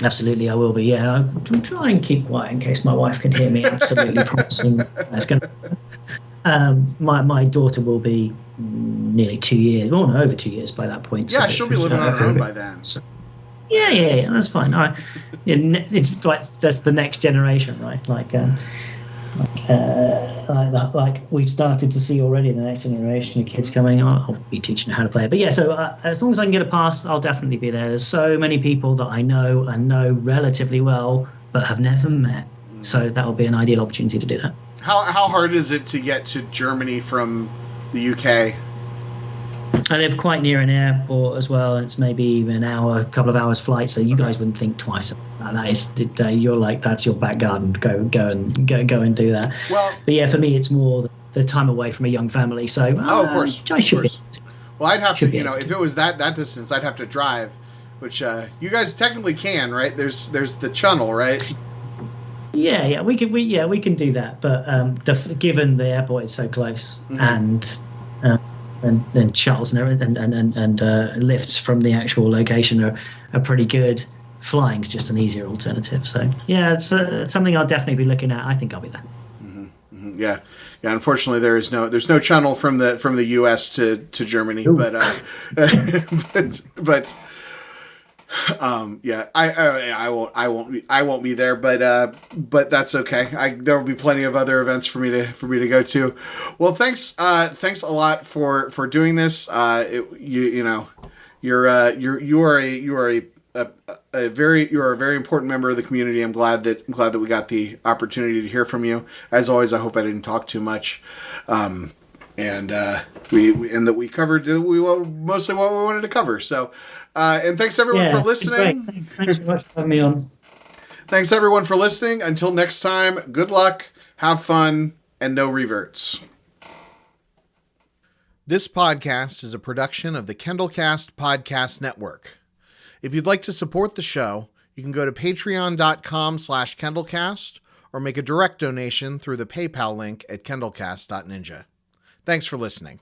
Absolutely, I will be. Yeah, I'll try and keep quiet in case my wife can hear me. Absolutely promising that's going to. My daughter will be nearly 2 years, over 2 years by that point. Yeah, so she'll be living on her own by then. So. Yeah, that's fine. It's like that's the next generation, right? Like we've started to see already the next generation of kids coming. I'll be teaching them how to play it. But yeah, so as long as I can get a pass, I'll definitely be there. There's so many people that I know and know relatively well, but have never met. So that will be an ideal opportunity to do that. How hard is it to get to Germany from the UK? I live quite near an airport as well, and it's maybe an hour, a couple of hours flight. So you guys wouldn't think twice about that. You're like, that's your back garden. Go and do that. Well, but yeah, for me, it's more the time away from a young family. So of course, I should be. Well, I'd have to, if it was that distance, I'd have to drive, which you guys technically can, right? There's the channel, right? Yeah, we can do that. But given the airport is so close, and shuttles and lifts from the actual location are pretty good. Flying's just an easier alternative. So yeah, it's something I'll definitely be looking at. I think I'll be there. Mm-hmm. Yeah. Unfortunately, there's no channel from the U.S. to Germany, but Yeah, I won't be there, but that's okay. There will be plenty of other events for me to go to. Well, thanks a lot for doing this. You are a very important member of the community. I'm glad that we got the opportunity to hear from you. As always, I hope I didn't talk too much. And that we covered mostly what we wanted to cover. So, and thanks everyone for listening. Thanks so much for having me on. Thanks everyone for listening. Until next time, good luck, have fun, and no reverts. This podcast is a production of the KendallCast Podcast Network. If you'd like to support the show, you can go to patreon.com/KendallCast or make a direct donation through the PayPal link at kendallcast.ninja. Thanks for listening.